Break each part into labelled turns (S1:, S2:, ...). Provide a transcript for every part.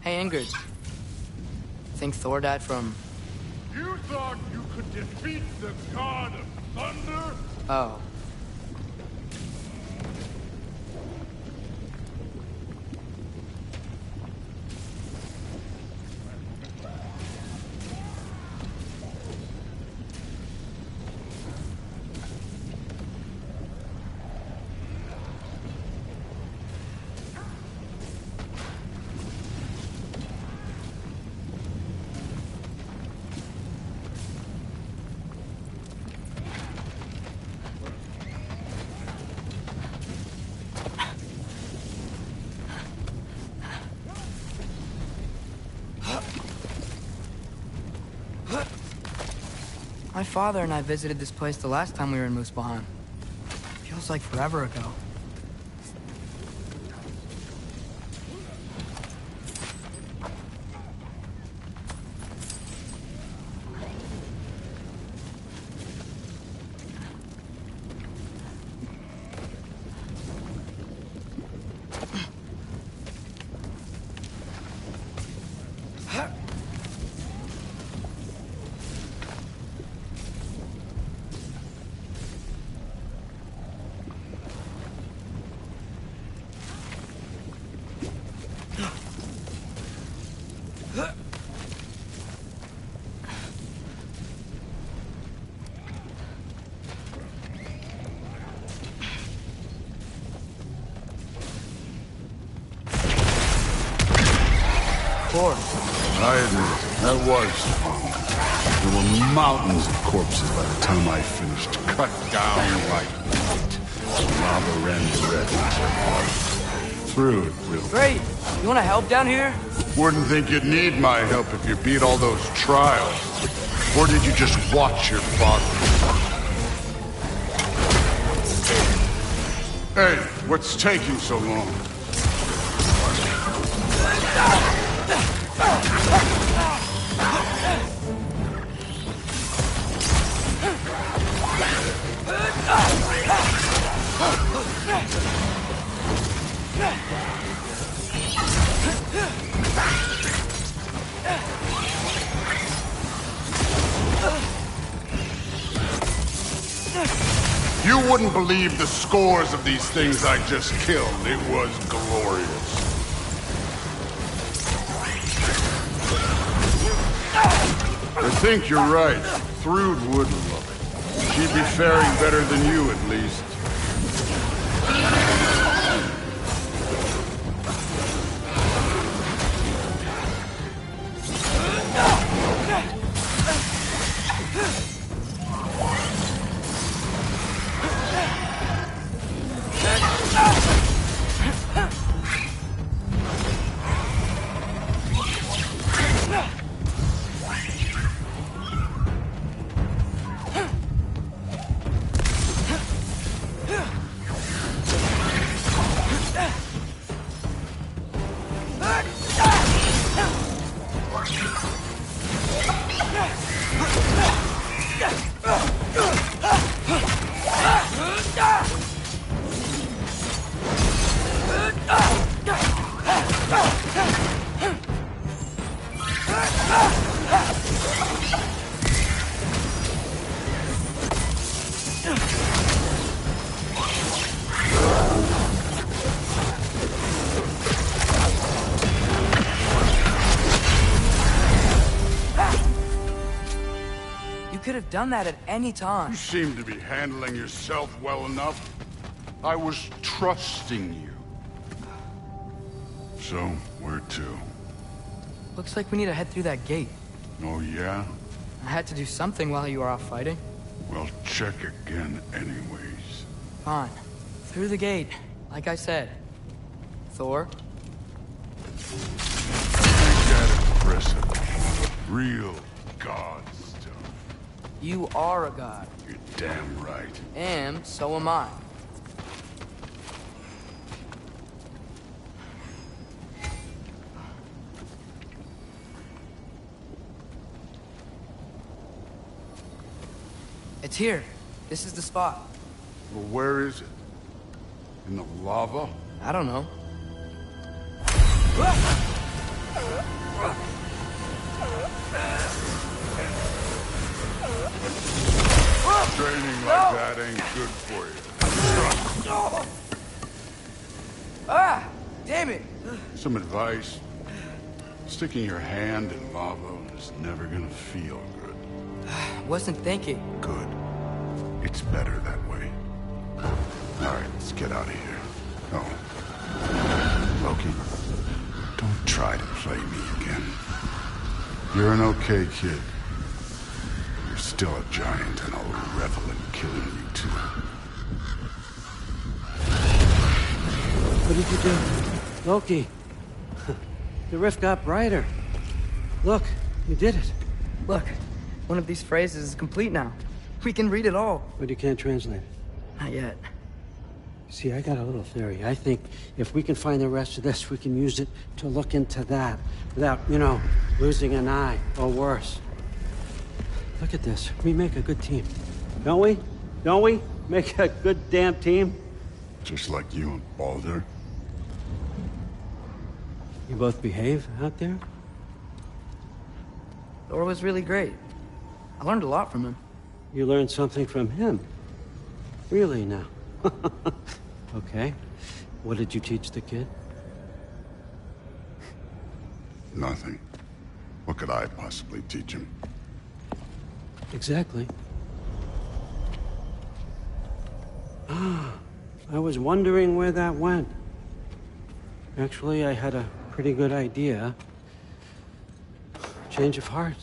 S1: Hey, Ingrid. Think Thor died from...
S2: You thought you could defeat the god of thunder?
S1: Oh. My father and I visited this place the last time we were in Muspelheim. Feels like forever ago.
S2: I admit it, that was fun. There were mountains of corpses by the time I finished, cut down like meat. Lava ran red. Through it, real
S1: Great! You wanna help down here?
S2: Wouldn't think you'd need my help if you beat all those trials. Or did you just watch your father? Hey, what's taking so long? You wouldn't believe the scores of these things I just killed. It was glorious. I think you're right. Thrud would love it. She'd be faring better than you, at least.
S1: Done that at any time.
S2: You seem to be handling yourself well enough. I was trusting you. So, where to?
S1: Looks like we need to head through that gate.
S2: Oh, yeah?
S1: I had to do something while you were off fighting.
S2: Well, check again anyways.
S1: Fine. Through the gate, like I said. Thor?
S2: Ain't that impressive? Real god stuff.
S1: You are a god.
S2: You're damn right.
S1: And so am I. It's here. This is the spot.
S2: Well, where is it? In the lava?
S1: I don't know.
S2: Training like that ain't good for you.
S1: Oh. Ah! Damn it!
S2: Some advice. Sticking your hand in lava is never gonna feel good.
S1: Wasn't thinking.
S2: Good. It's better that way. Alright, let's get out of here. Oh. Loki, don't try to play me again. You're an okay kid. You're still a giant, and I'll revel in killing you too.
S3: What did you do? Loki. The rift got brighter. Look, you did it.
S1: Look, one of these phrases is complete now. We can read it all.
S3: But you can't translate it.
S1: Not yet.
S3: See, I got a little theory. I think if we can find the rest of this, we can use it to look into that without, losing an eye or worse. Look at this. We make a good team. Don't we? Don't we? Make a good damn team?
S2: Just like you and Baldur.
S3: You both behave out there?
S1: Thor was really great. I learned a lot from him.
S3: You learned something from him? Really now? Okay. What did you teach the kid?
S2: Nothing. What could I possibly teach him?
S3: Exactly. I was wondering where that went. Actually, I had a pretty good idea. Change of heart.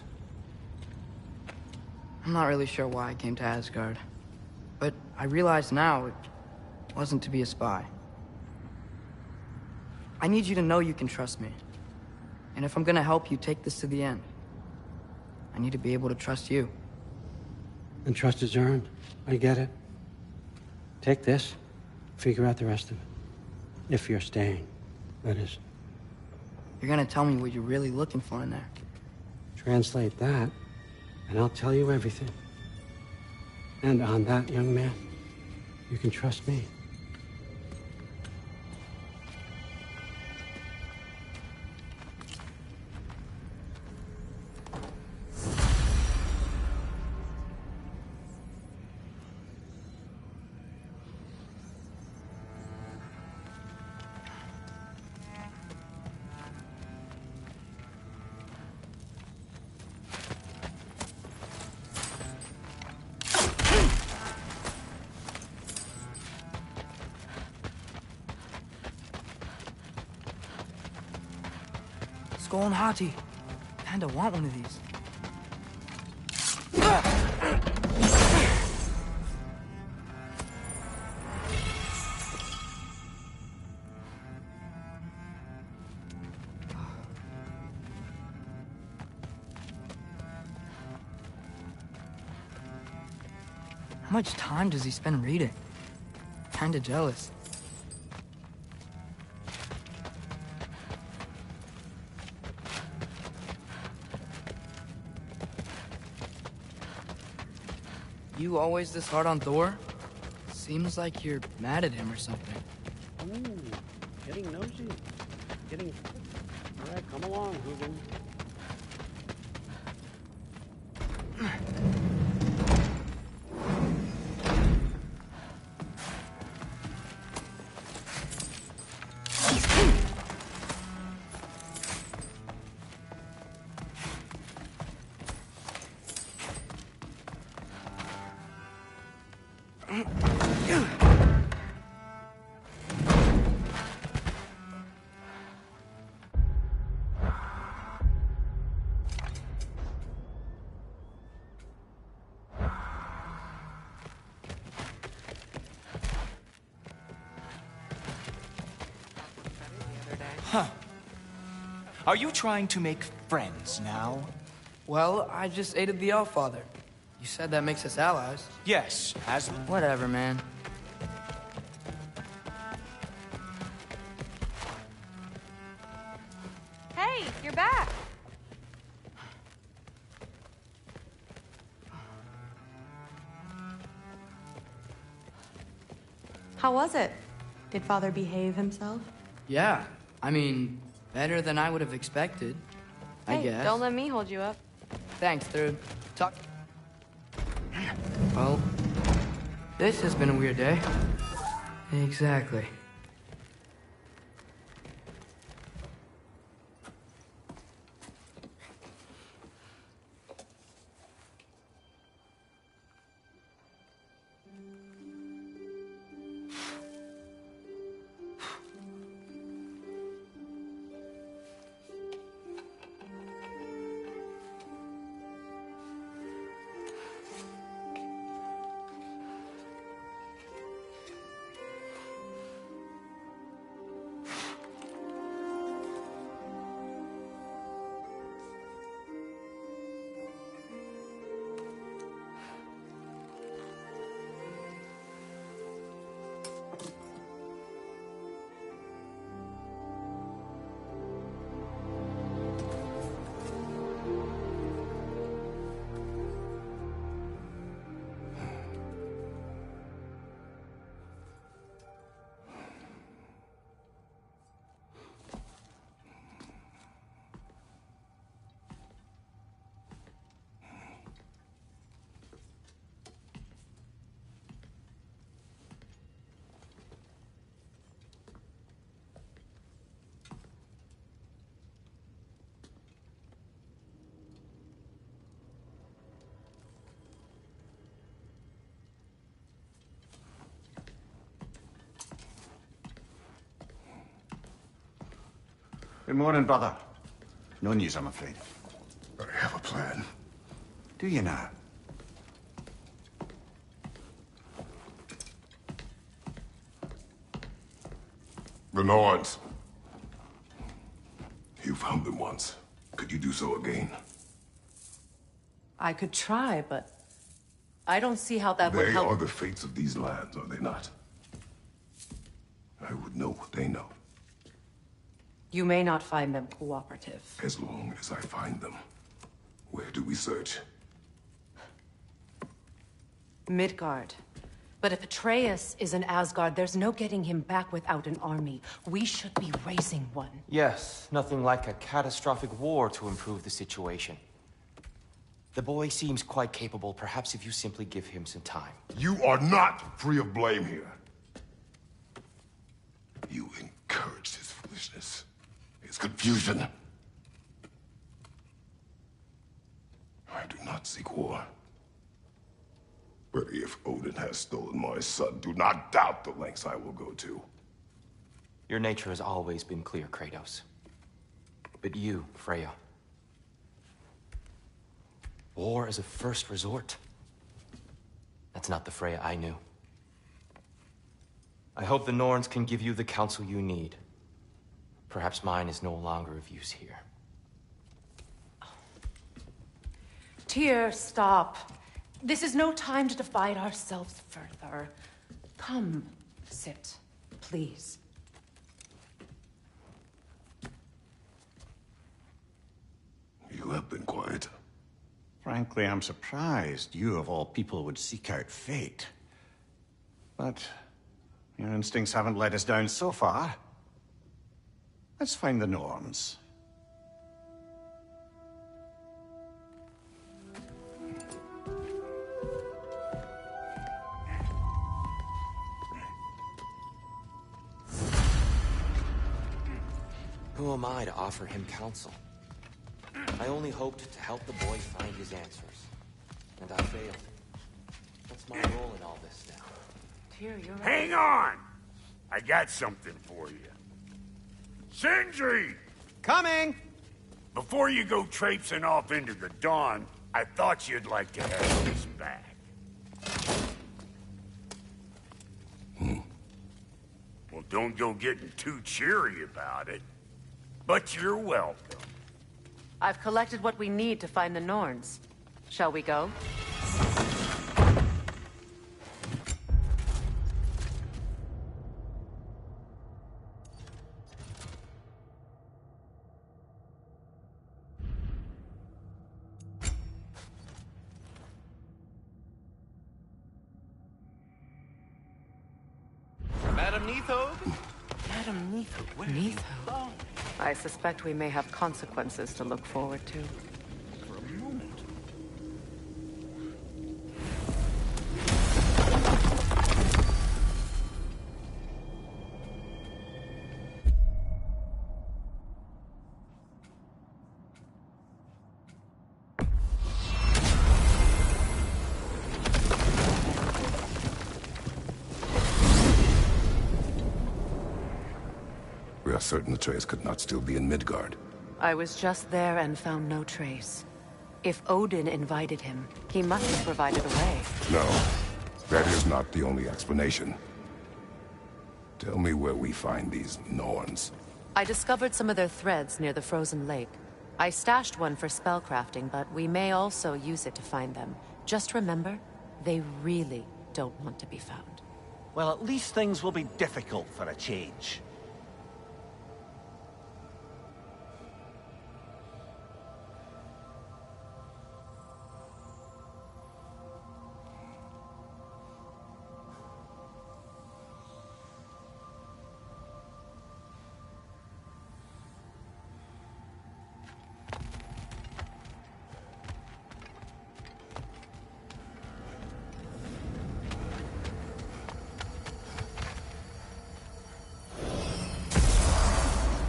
S1: I'm not really sure why I came to Asgard. But I realize now it wasn't to be a spy. I need you to know you can trust me. And if I'm gonna help you take this to the end, I need to be able to trust you.
S3: And trust is earned. I get it. Take this. Figure out the rest of it. If you're staying, that is.
S1: You're gonna tell me what you're really looking for in there.
S3: Translate that, and I'll tell you everything. And on that, young man, you can trust me.
S1: Skull and Hati. Kinda want one of these. How much time does he spend reading? Kinda jealous. You always this hard on Thor? Seems like you're mad at him or something.
S3: Ooh, getting nosy. Getting... All right, come along, Hoogan.
S4: Huh. Are you trying to make friends now?
S1: Well, I just aided the Allfather. You said that makes us allies.
S4: Yes, as...
S1: Whatever, man.
S5: Hey, you're back. How was it? Did Father behave himself?
S1: Yeah, I mean, better than I would have expected, I
S5: Hey,
S1: guess.
S5: don't let me hold you up.
S1: Thanks, dude. Talk. Well, This has been a weird day. Exactly.
S6: Good morning, brother. No news, I'm afraid.
S2: I have a plan.
S6: Do you now?
S2: The Norns. You found them once. Could you do so again?
S7: I could try, but I don't see how that would
S2: They
S7: help.
S2: are the fates of these lands, are they not? I would know what they know,
S7: You may not find them cooperative.
S2: as long as I find them. Where do we search?
S7: Midgard. But if Atreus is in Asgard, there's no getting him back without an army. We should be raising one.
S4: Yes, nothing like a catastrophic war to improve the situation. The boy seems quite capable. Perhaps if you simply give him some time.
S2: You are not free of blame here. You encouraged his foolishness, his confusion. I do not seek war. But if Odin has stolen my son, do not doubt the lengths I will go to.
S4: Your nature has always been clear, Kratos. But you, Freya. War as a first resort. That's not the Freya I knew. I hope the Norns can give you the counsel you need. Perhaps mine is no longer of use here.
S7: Tyr, stop. This is no time to divide ourselves further. Come, sit, please.
S2: You have been quiet.
S6: Frankly, I'm surprised you, of all people, would seek out fate. But your instincts haven't let us down so far. Let's find the Norns.
S4: Who am I to offer him counsel? I only hoped to help the boy find his answers. And I failed. What's my role in all this now?
S7: Tyr, you're right.
S8: Hang on! I got something for you. Sindri!
S6: Coming!
S8: Before you go traipsing off into the dawn, I thought you'd like to have this back. Well, don't go getting too cheery about it. But you're welcome.
S7: I've collected what we need to find the Norns. Shall we go?
S4: Madam Neathode?
S7: Madam Neathode. I suspect we may have consequences to look forward to.
S8: For a moment.
S9: certain Atreus could not still be in Midgard.
S7: I was just there and found no trace. If Odin invited him, he must have provided a way.
S9: No, that is not the only explanation. Tell me where we find these Norns.
S7: I discovered some of their threads near the frozen lake. I stashed one for spellcrafting, but we may also use it to find them. Just remember, they really don't want to be found.
S10: Well, at least things will be difficult for a change.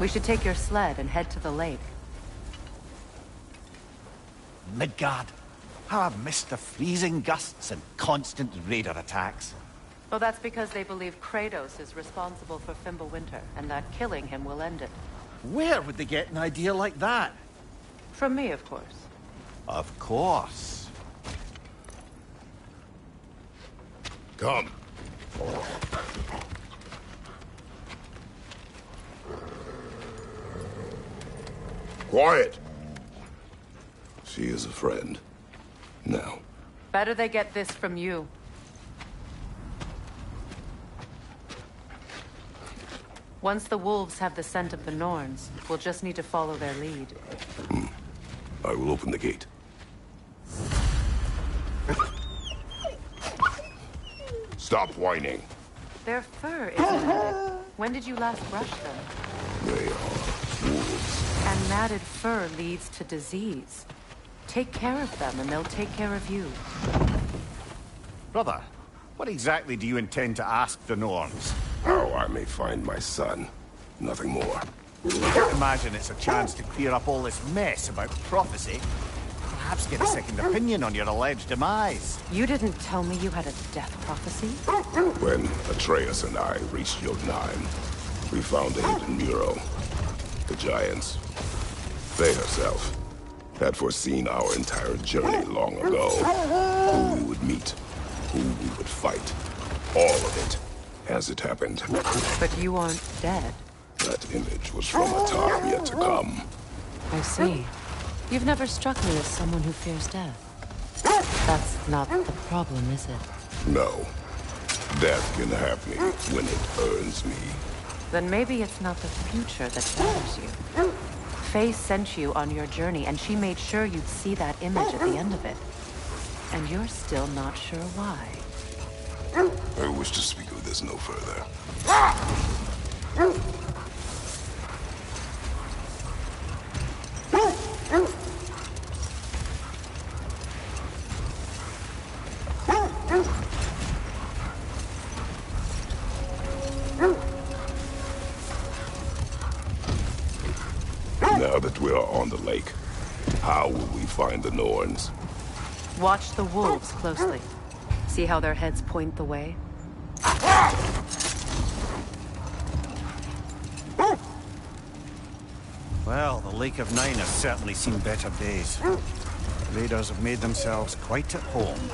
S7: We should take your sled and head to the lake.
S10: Midgard. How I've missed the freezing gusts and constant raider attacks.
S7: Well, that's because they believe Kratos is responsible for Fimbulwinter, and that killing him will end it.
S10: Where would they get an idea like that?
S7: From me, of course.
S10: Of course.
S9: Come. Quiet! She is a friend. Now.
S7: Better they get this from you. Once the wolves have the scent of the Norns, we'll just need to follow their lead.
S9: I will open the gate. Stop whining.
S7: Their fur is matted. When did you last brush them?
S9: They are wolves.
S7: And matted fur leads to disease. Take care of them and they'll take care of you.
S6: Brother, what exactly do you intend to ask the Norns?
S9: How I may find my son. Nothing more.
S6: I can't imagine it's a chance to clear up all this mess about prophecy. Perhaps get a second opinion on your alleged demise.
S7: You didn't tell me you had a death prophecy?
S9: When Atreus and I reached Jotunheim, we found a hidden mural. The giants, they herself, had foreseen our entire journey long ago. Who we would meet, who we would fight. All of it, as it happened.
S7: But you aren't dead.
S9: That image was from a time yet to come.
S7: I see. You've never struck me as someone who fears death. That's not the problem, is it?
S9: No. Death can have me when it earns me.
S7: Then maybe it's not the future that bothers you. Faye sent you on your journey, and she made sure you'd see that image at the end of it. And you're still not sure why.
S9: I wish to speak of this no further. Now that we are on the lake, how will we find the Norns?
S7: Watch the wolves closely. See how their heads point the way?
S6: Well, the Lake of Nine has certainly seen better days. Raiders have made themselves quite at home.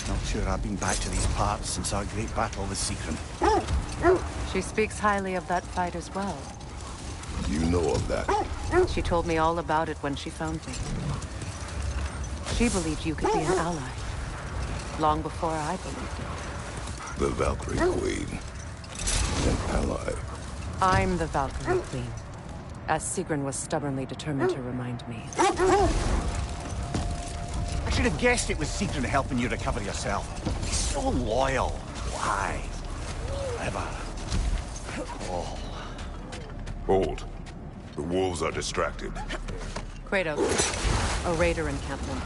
S6: Not sure I've been back to these parts since our great battle with Sigrun.
S7: She speaks highly of that fight as well.
S9: You know of that?
S7: She told me all about it when she found me. She believed you could be an ally. Long before I believed it.
S9: The Valkyrie Queen. An ally.
S7: I'm the Valkyrie Queen. As Sigrun was stubbornly determined to remind me.
S6: I should have guessed it was Sigrun helping you recover yourself. He's so loyal. Why? Clever. Oh.
S9: Hold. The wolves are distracted.
S7: Kratos, a raider encampment.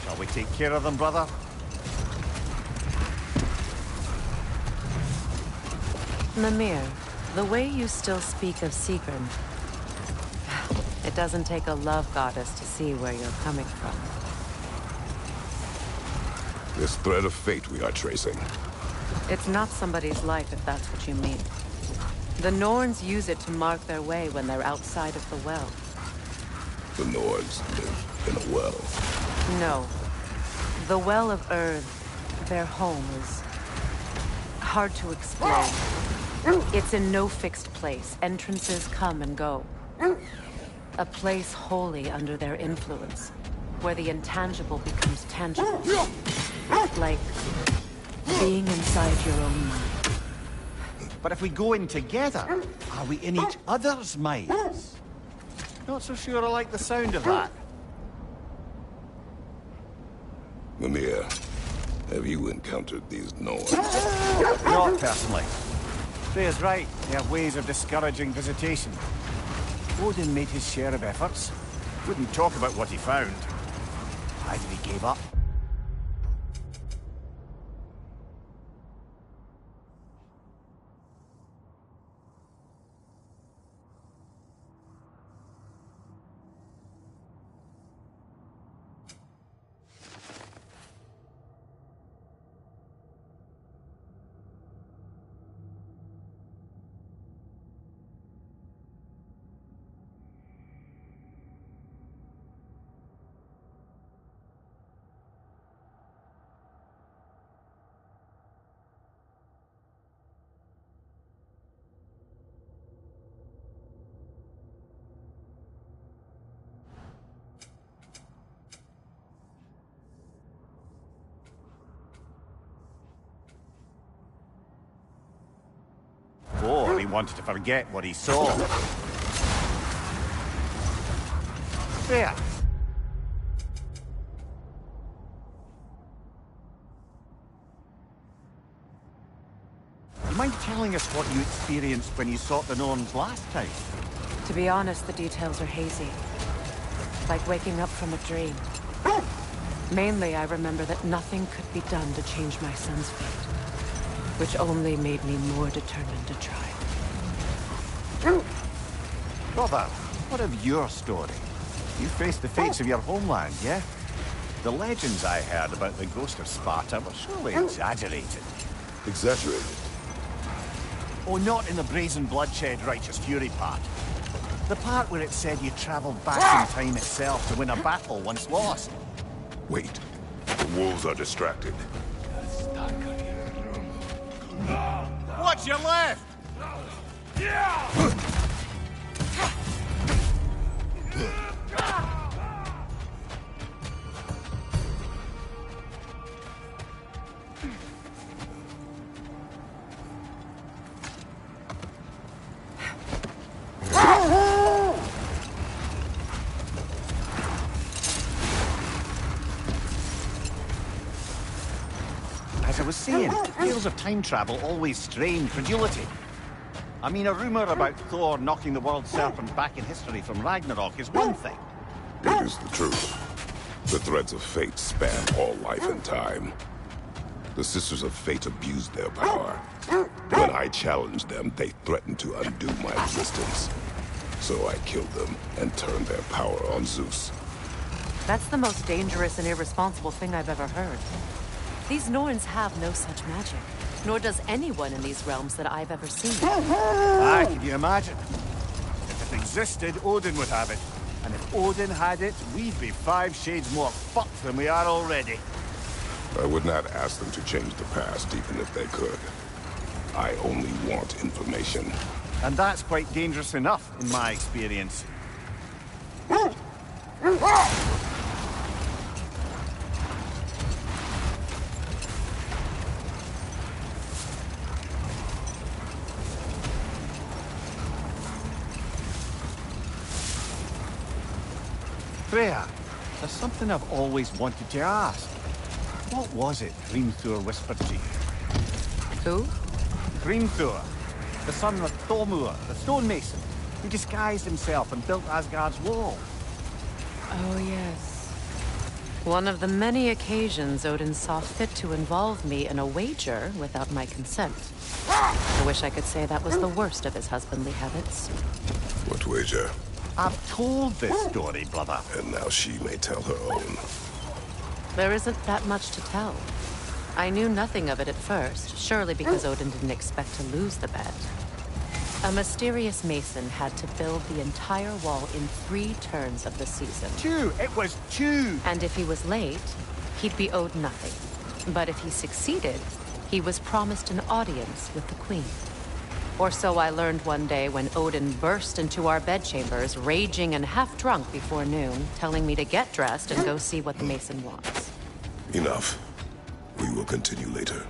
S6: Shall we take care of them, brother?
S7: Mimir, the way you still speak of Sigrun, it doesn't take a love goddess to see where you're coming from.
S9: This thread of fate we are tracing.
S7: It's not somebody's life, if that's what you mean. The Norns use it to mark their way when they're outside of the well.
S9: The Nords live in a well.
S7: No. The Well of Earth, their home, is hard to explain. It's in no fixed place. Entrances come and go. A place wholly under their influence, where the intangible becomes tangible. Like being inside your own mind.
S10: But if we go in together, are we in each other's minds? Not so sure I like the sound of that.
S9: Mimir, have you encountered these Nords?
S10: Not personally. Freya's right. They have ways of discouraging visitation. Odin made his share of efforts. Wouldn't talk about what he found. Either he gave up. Or he wanted to forget what he saw. There. Mind telling us what you experienced when you sought the Norns last time?
S7: To be honest, the details are hazy. Like waking up from a dream. Mainly, I remember that nothing could be done to change my son's fate. Which only made me more determined to try.
S10: Brother, what of your story? You faced the fates of your homeland, yeah? The legends I heard about the ghost of Sparta were surely exaggerated.
S9: Exaggerated?
S10: Oh, not in the brazen bloodshed righteous fury part. The part where it said you traveled back in time itself to win a battle once lost.
S9: Wait. The wolves are distracted.
S10: What's your left? As I was saying, tales of time travel always strain credulity. I mean, a rumor about Thor knocking the world serpent back in history from Ragnarok is one thing.
S9: It is the truth. The threads of fate span all life and time. The Sisters of Fate abused their power. When I challenged them, they threatened to undo my existence. So I killed them and turned their power on Zeus.
S7: That's the most dangerous and irresponsible thing I've ever heard. These Norns have no such magic, nor does anyone in these realms that I've ever seen.
S10: Ah, can you imagine? If it existed, Odin would have it. And if Odin had it, we'd be 5 shades more fucked than we are already.
S9: I would not ask them to change the past, even if they could. I only want information.
S10: And that's quite dangerous enough, in my experience. Freya, there's something I've always wanted to ask. What was it Hrimthur whispered to you?
S7: Who?
S10: Hrimthur, the son of Thormur, the stonemason, who disguised himself and built Asgard's wall.
S7: Oh, yes. One of the many occasions Odin saw fit to involve me in a wager without my consent. I wish I could say that was the worst of his husbandly habits.
S9: What wager?
S10: I've told this story, brother.
S9: And now she may tell her own.
S7: There isn't that much to tell. I knew nothing of it at first, surely because Odin didn't expect to lose the bet. A mysterious mason had to build the entire wall in 3 turns of the season.
S10: 2! It was 2!
S7: And if he was late, he'd be owed nothing. But if he succeeded, he was promised an audience with the queen. Or so I learned one day when Odin burst into our bedchambers, raging and half-drunk before noon, telling me to get dressed and go see what the mason wants.
S9: Enough. We will continue later.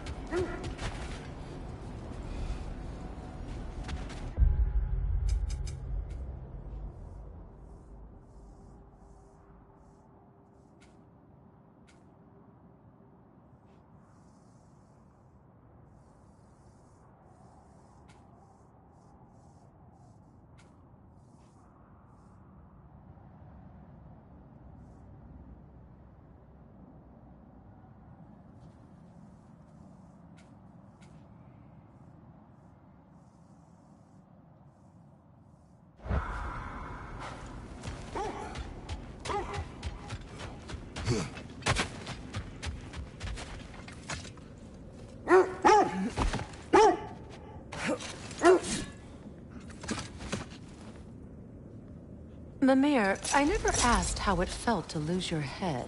S7: Mimir, I never asked how it felt to lose your head.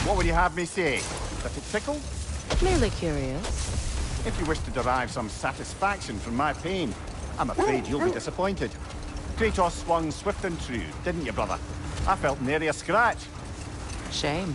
S10: What would you have me say? That it tickled?
S7: Merely curious.
S10: If you wish to derive some satisfaction from my pain, I'm afraid you'll be disappointed. Kratos swung swift and true, didn't you, brother? I felt nary a scratch.
S7: Shame.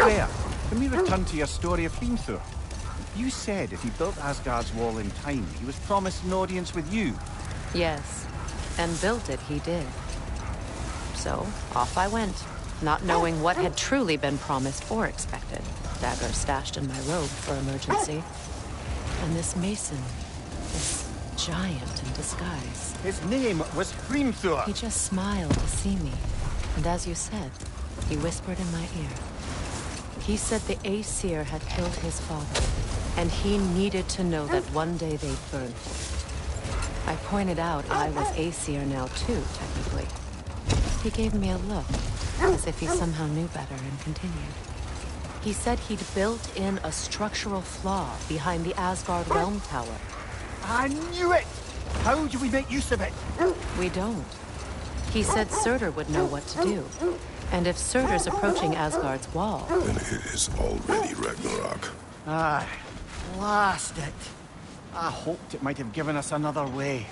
S10: There, let me return to your story of Hrimthur. You said if he built Asgard's wall in time, he was promised an audience with you.
S7: Yes, and built it he did. So, off I went, not knowing what had truly been promised or expected. Dagger stashed in my robe for emergency. And this mason, this giant in disguise.
S10: His name was Hrimthur.
S7: He just smiled to see me. And as you said, he whispered in my ear. He said the Aesir had killed his father, and he needed to know that one day they'd burn him. I pointed out I was Aesir now too, technically. He gave me a look, as if he somehow knew better, and continued. He said he'd built in a structural flaw behind the Asgard Realm Tower.
S10: I knew it! How do we make use of it?
S7: We don't. He said Surtur would know what to do. And if Surtur's approaching Asgard's wall...
S9: Then it is already Ragnarok.
S10: Ah, blast it. I hoped it might have given us another way.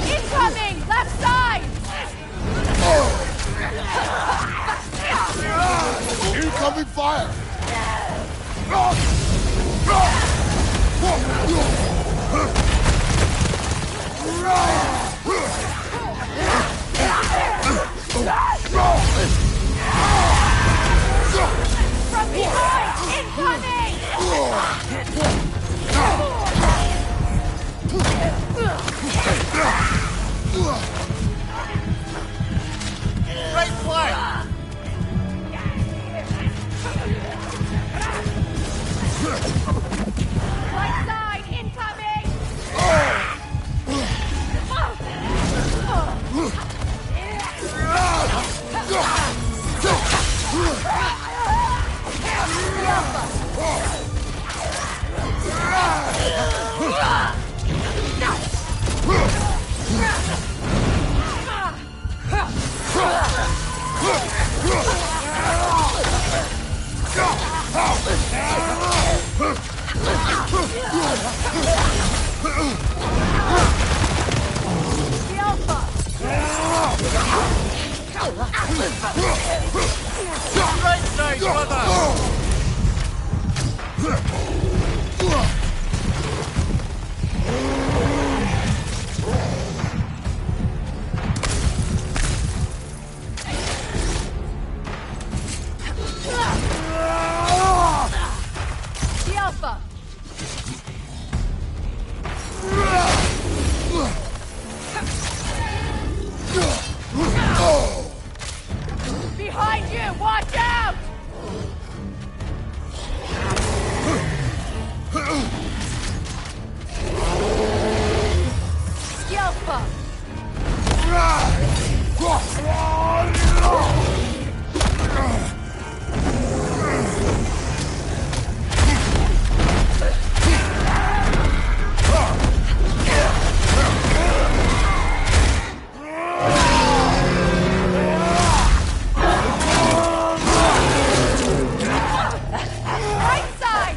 S7: Incoming! Left side!
S2: Incoming fire!
S7: From behind! Incoming!
S10: Right flank!
S7: Right side! Incoming! The Alpha!
S10: Right side, brother!
S7: The Alpha! Behind you! Watch out! The Alpha! Right side!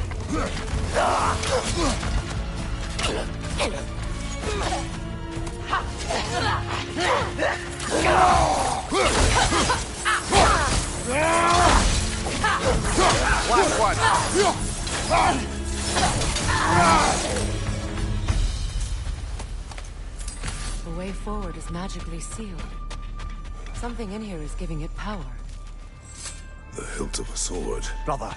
S10: Last one!
S7: The way forward is magically sealed. Something in here is giving it power.
S9: The hilt of a sword.
S10: Brother,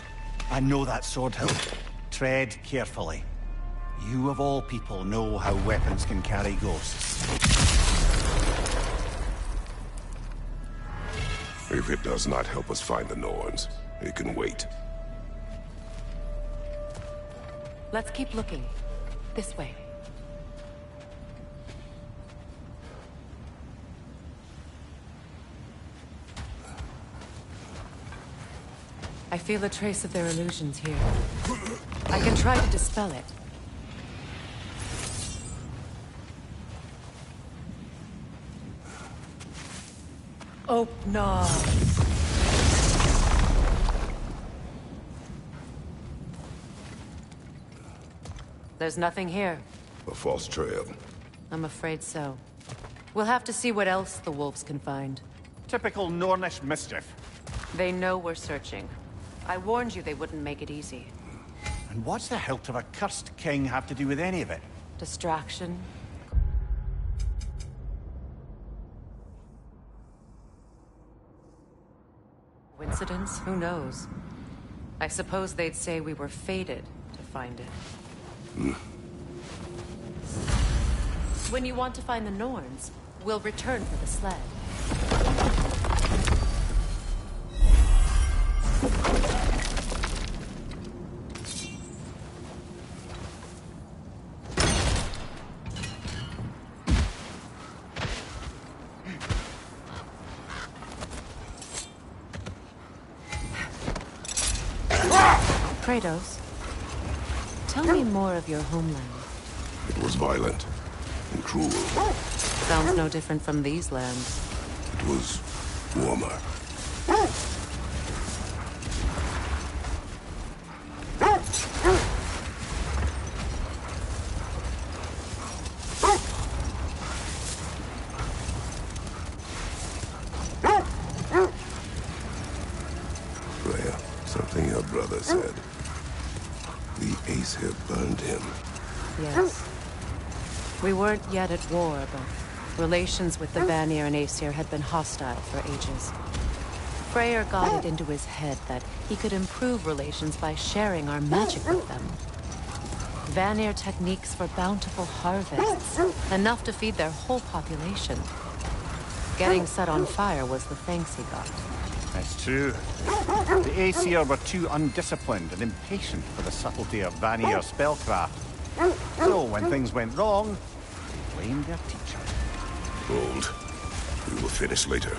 S10: I know that sword hilt. Tread carefully. You of all people know how weapons can carry ghosts.
S9: If it does not help us find the Norns, it can wait.
S7: Let's keep looking. This way. I feel a trace of their illusions here. I can try to dispel it. Oh, no. There's nothing here.
S9: A false trail.
S7: I'm afraid so. We'll have to see what else the wolves can find.
S10: Typical Nornish mischief.
S7: They know we're searching. I warned you they wouldn't make it easy.
S10: And what's the hilt of a cursed king have to do with any of it?
S7: Distraction. Coincidence? Who knows? I suppose they'd say we were fated to find it. When you want to find the Norns, we'll return for the sled. Kratos, tell me more of your homeland.
S9: It was violent and cruel.
S7: Sounds no different from these lands.
S9: It was warmer. father said. The Aesir burned him.
S7: Yes. We weren't yet at war, but relations with the Vanir and Aesir had been hostile for ages. Freyr got it into his head that he could improve relations by sharing our magic with them. Vanir techniques for bountiful harvests, enough to feed their whole population. Getting set on fire was the thanks he got.
S10: That's true. The Aesir were too undisciplined and impatient for the subtlety of Vanir spellcraft. So when things went wrong, they blamed their teacher.
S9: Hold. We will finish later.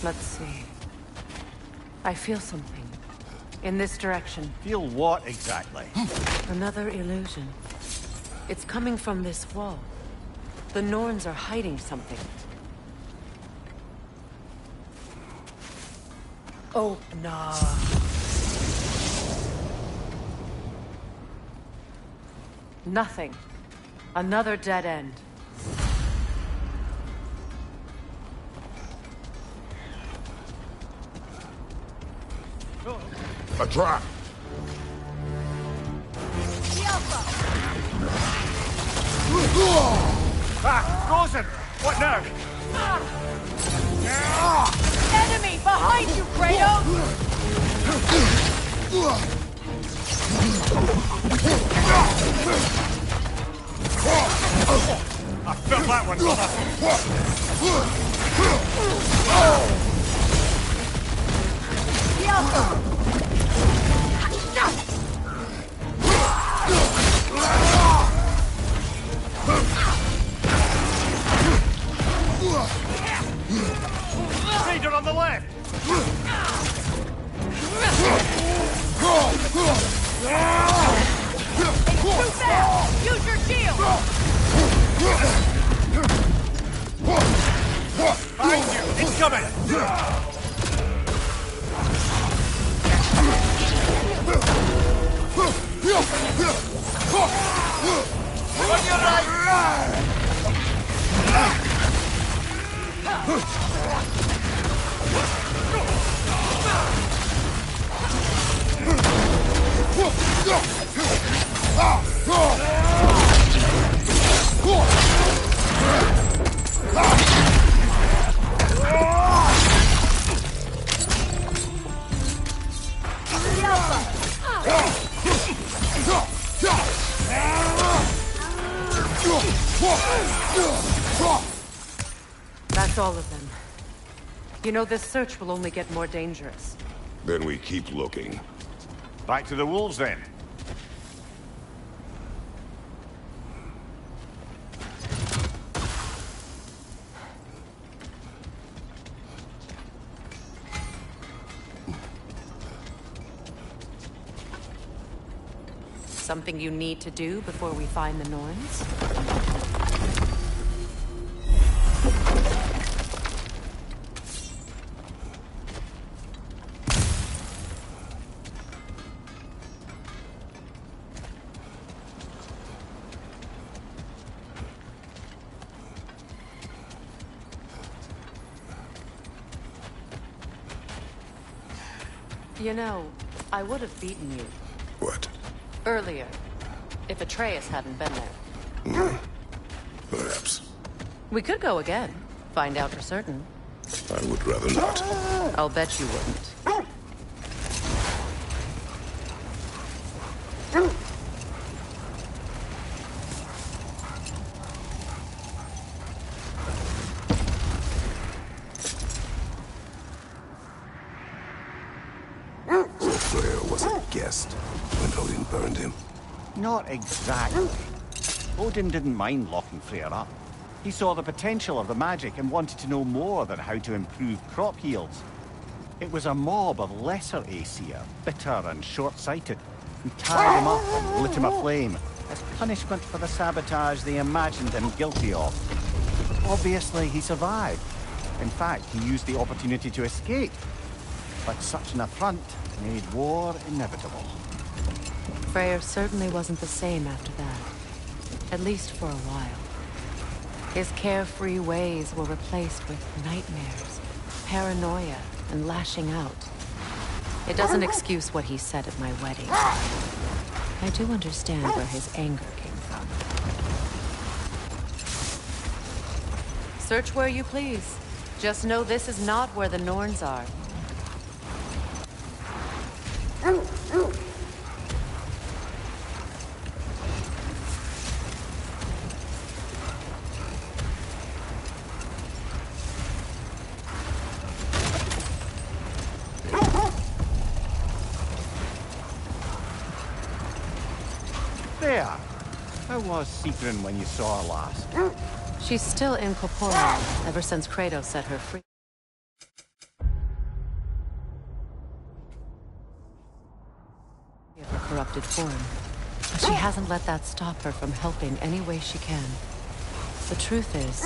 S7: Let's see. I feel something. In this direction.
S10: Feel what exactly?
S7: Another illusion. It's coming from this wall. The Norns are hiding something. Oh, no. Nothing. Another dead end.
S9: A trap!
S10: Frozen! What now?
S7: Enemy behind you, Kratos!
S10: I felt that one, brother. Raider on the left!
S7: Too fast! Use your shield!
S10: Behind you! It's coming! On your right!
S7: That's all of them. You know, this search will only get more dangerous.
S9: Then we keep looking.
S10: Back to the wolves, then.
S7: Something you need to do before we find the Norns? You know, I would have beaten you.
S9: What?
S7: Earlier. If Atreus hadn't been there.
S9: Perhaps.
S7: We could go again. Find out for certain.
S9: I would rather not.
S7: I'll bet you wouldn't.
S9: So Freyr was a guest when Odin burned him.
S10: Not exactly. Odin didn't mind locking Freyr up. He saw the potential of the magic and wanted to know more than how to improve crop yields. It was a mob of lesser Aesir, bitter and short-sighted, who tied him up and lit him aflame as punishment for the sabotage they imagined him guilty of. Obviously, he survived. In fact, he used the opportunity to escape. But such an affront made war inevitable.
S7: Freyr certainly wasn't the same after that. At least for a while. His carefree ways were replaced with nightmares, paranoia, and lashing out. It doesn't excuse what he said at my wedding. I do understand where his anger came from. Search where you please. Just know this is not where the Norns are.
S10: There. How was Seekrin when you saw her last?
S7: She's still incorporeal, ever since Kratos set her free. Of her corrupted form. But she hasn't let that stop her from helping any way she can. The truth is,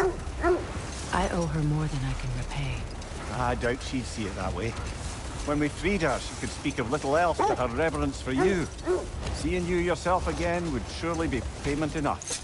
S7: I owe her more than I can repay.
S10: I doubt she'd see it that way. When we freed her, she could speak of little else but her reverence for you. Seeing you yourself again would surely be payment enough.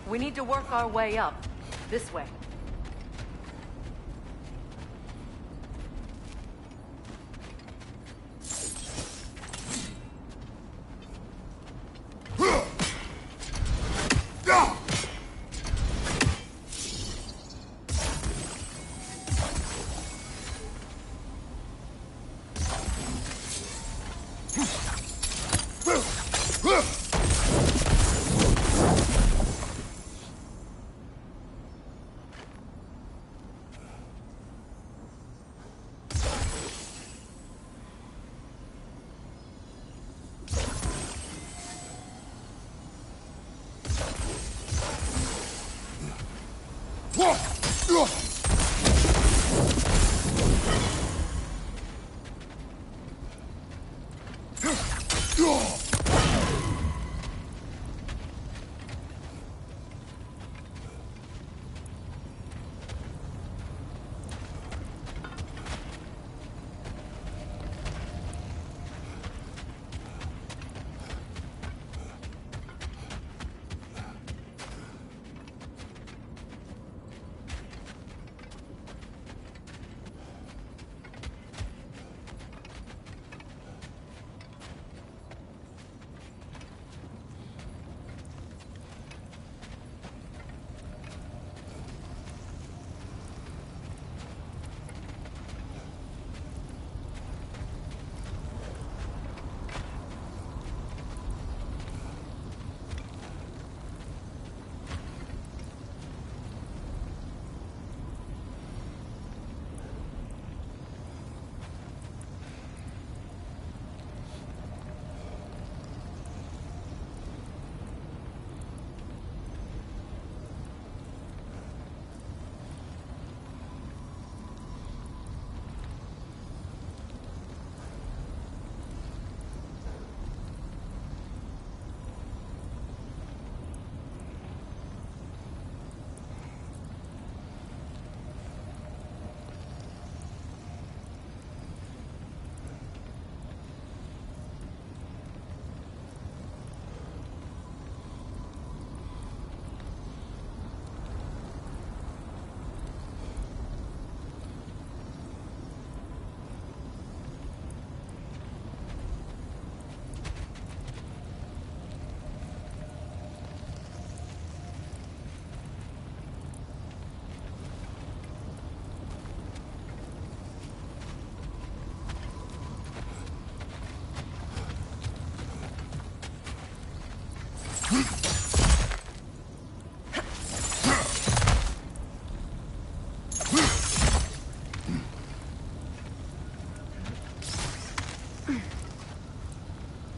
S7: We need to work our way up. This way.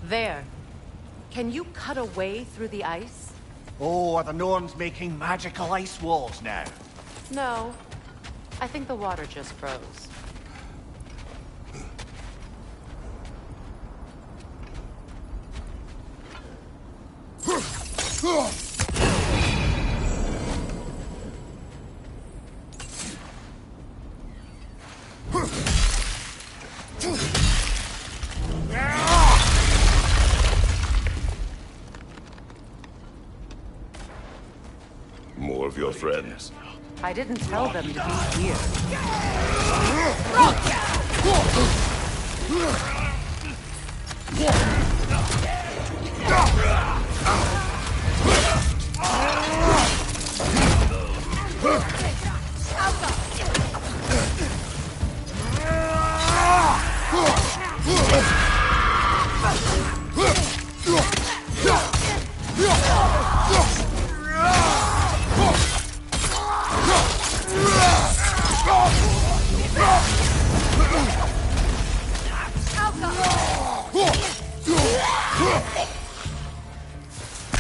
S7: There. Can you cut a way through the ice?
S10: Oh, are the Norns making magical ice walls now?
S7: No. I think the water just froze.
S9: More of your friends.
S7: I didn't tell them to be here.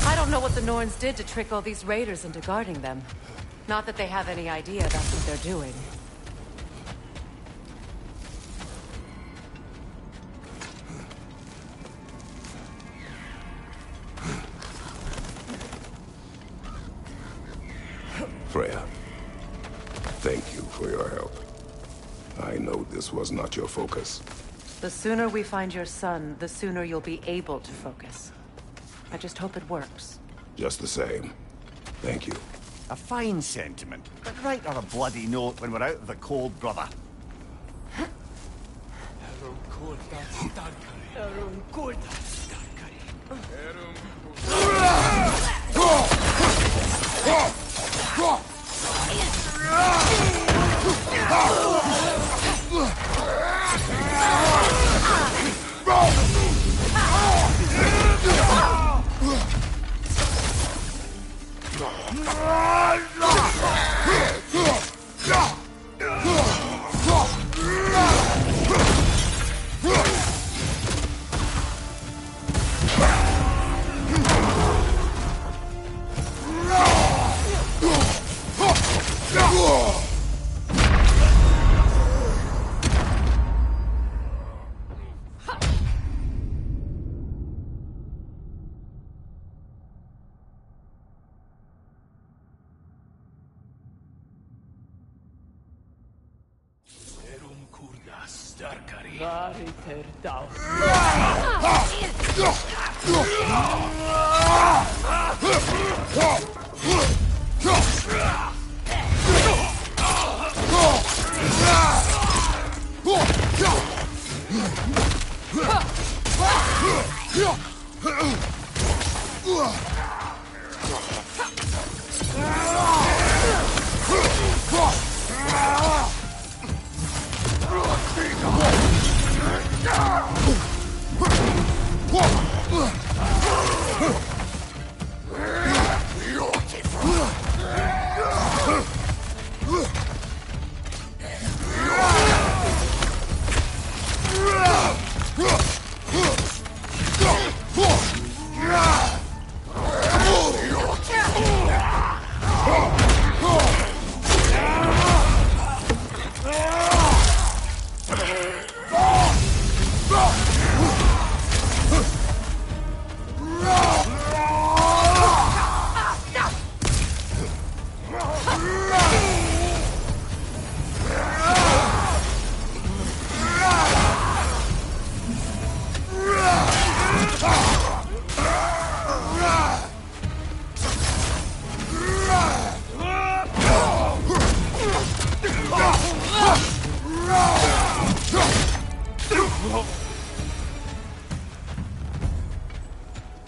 S7: I don't know what the Norns did to trick all these raiders into guarding them. Not that they have any idea that's what they're doing.
S9: Freya, thank you for your help. I know this was not your focus.
S7: The sooner we find your son, the sooner you'll be able to focus. I just hope it works.
S9: Just the same. Thank you.
S10: A fine sentiment, but write her a bloody note when we're out of the cold, brother.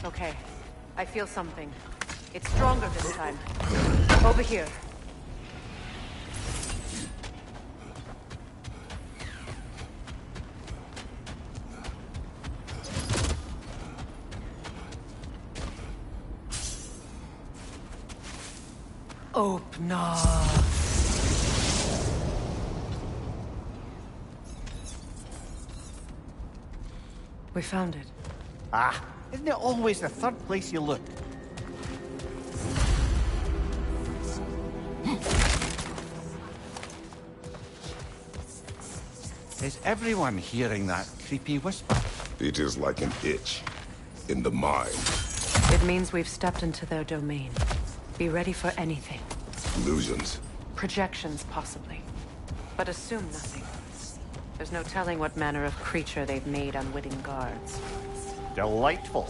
S7: Okay, I feel something. It's stronger this time. Over here. Open up. We found it.
S10: Ah, isn't it always the third place you look? Is everyone hearing that creepy whisper?
S9: It is like an itch in the mind.
S7: It means we've stepped into their domain. Be ready for anything.
S9: Illusions.
S7: Projections, possibly. But assume nothing. There's no telling what manner of creature they've made unwitting guards.
S10: Delightful.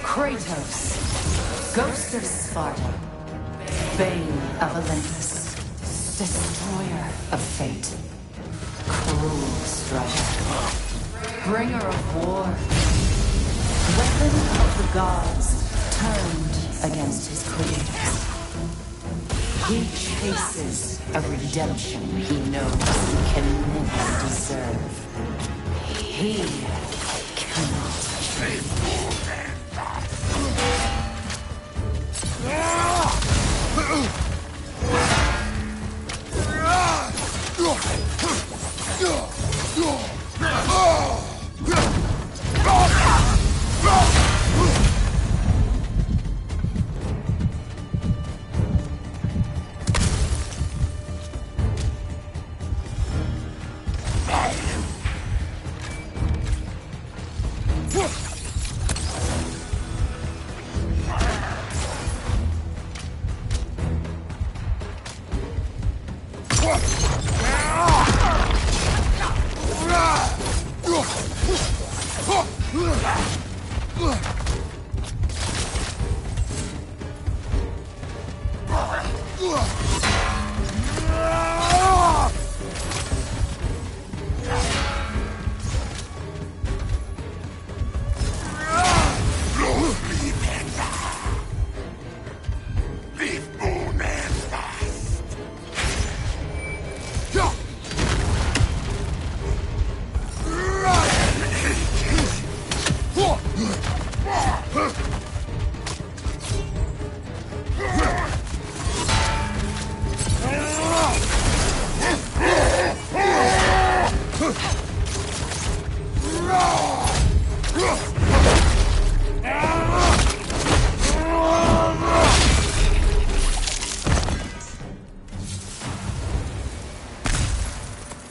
S11: Kratos, Ghost of Sparta, Bane of Olympus, Destroyer of Fate, Cruel Striker, Bringer of War, Weapon of the Gods, turned against his creators. He chases a redemption he knows he can never deserve. He cannot.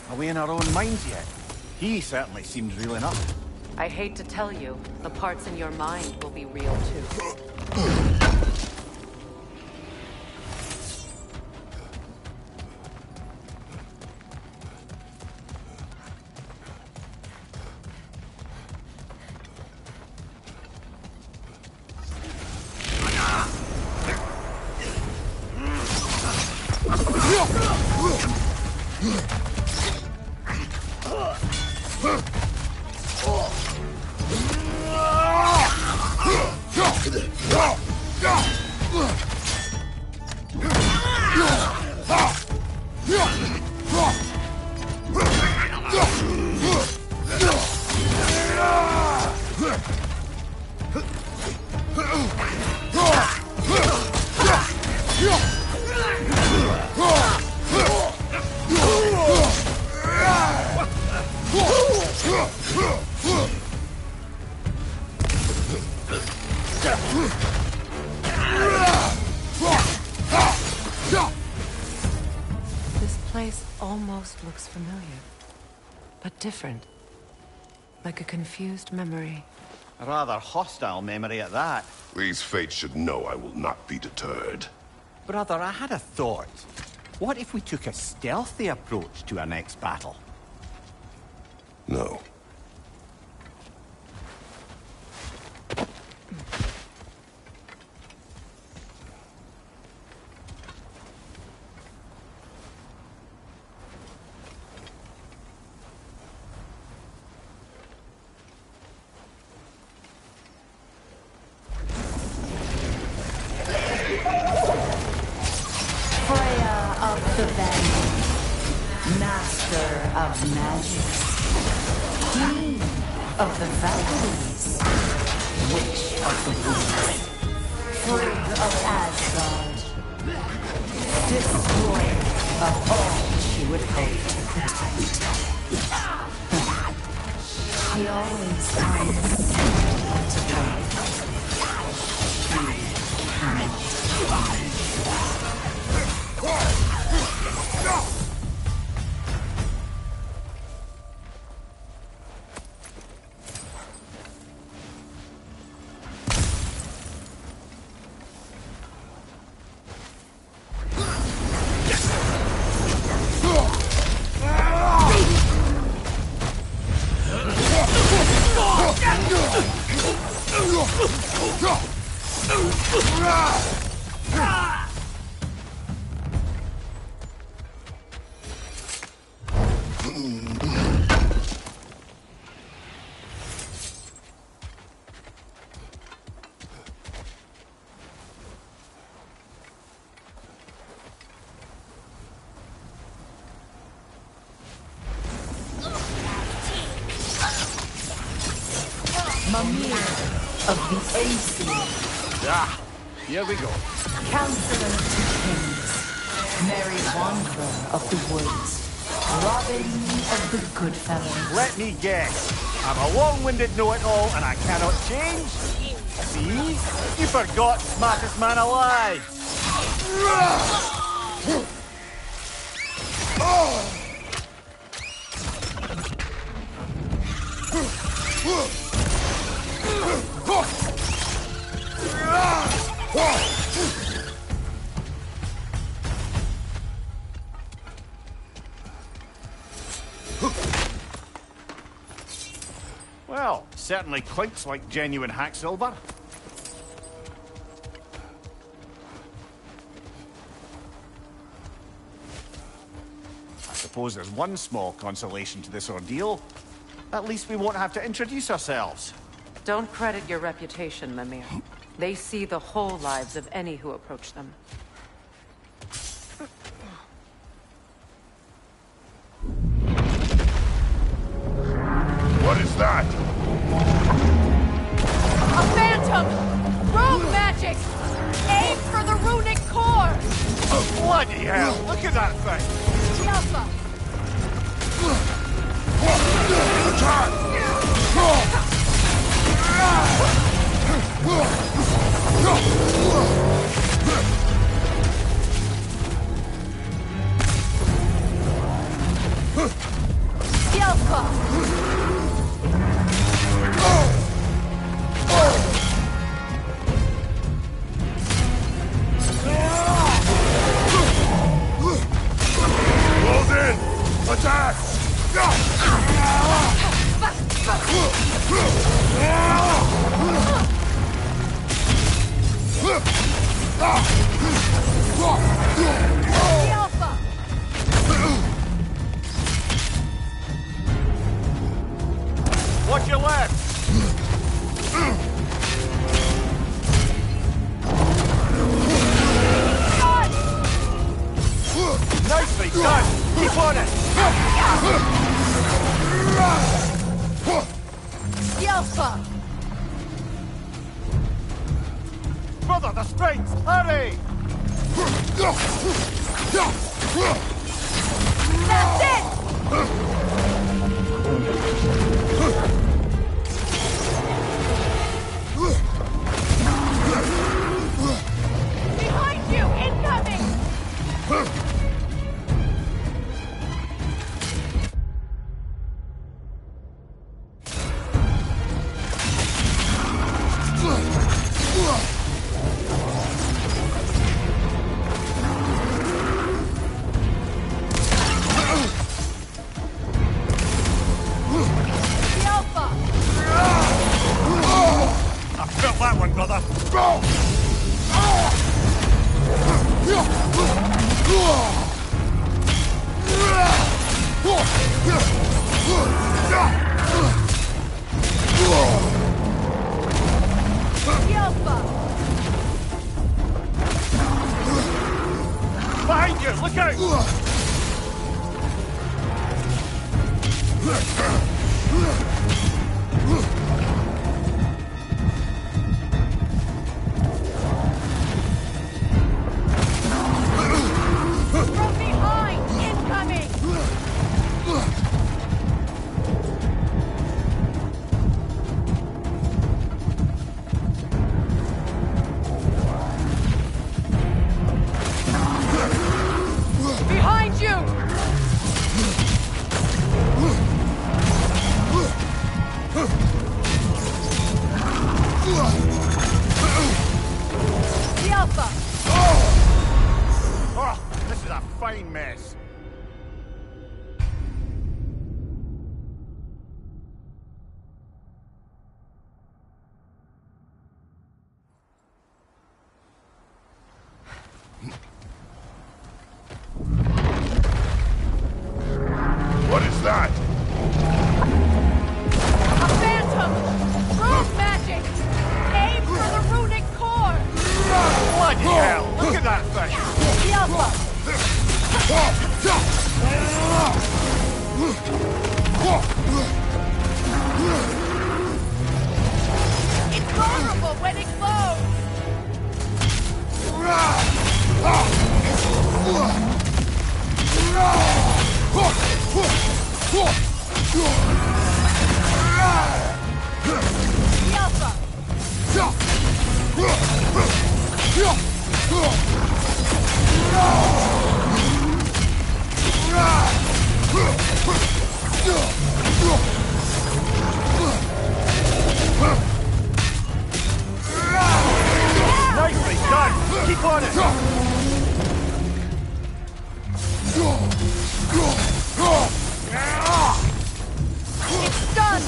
S10: Are we in our own minds yet? He certainly seems real enough.
S7: I hate to tell you, the parts in your mind will be real too. This place almost looks familiar, but different. Like a confused memory.
S10: A rather hostile memory at that.
S9: These fates should know I will not be deterred.
S10: Brother, I had a thought. What if we took a stealthy approach to our next battle?
S9: No.
S11: of magic, queen of the valleys, witch of the woods, frigg of Asgard, destroyer of all she would hope to protect. She always comes to play. Mimir of the Aesir.
S10: Ah, here we go.
S11: Counselor to kings. Merry wanderer of the woods. Robin of the good fellows.
S10: Let me guess. I'm a long-winded know-it-all and I cannot change? See? You forgot smartest man alive. Well, certainly clinks like genuine hack silver. I suppose there's one small consolation to this ordeal. At least we won't have to introduce ourselves.
S7: Don't credit your reputation, Mimir. They see the whole lives of any who approach them.
S9: What is that?
S12: A phantom! Rogue magic! Aim for the runic core!
S10: Oh, bloody hell! Look at that thing!
S12: Yelpa! Yelpa!
S9: Close in! Attack!
S10: Watch your left! Nicely done! Keep on it!
S12: Yelpa!
S10: Brother, the springs! Hurry!
S12: That's it! Behind you! Incoming!
S10: Felt that one, brother. Behind you! Look out! fine mess.
S9: What is that?
S12: A phantom! Rogue magic! Aim for the runic core!
S10: Bloody hell! Look at that thing!
S12: It's vulnerable when it glows! Alpha!
S10: Nicely done! Keep on it!
S12: It's done!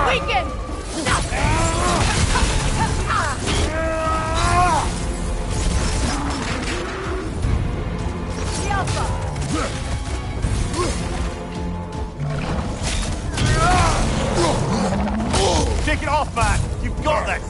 S12: Weaken!
S10: Take it off, man! You've got this!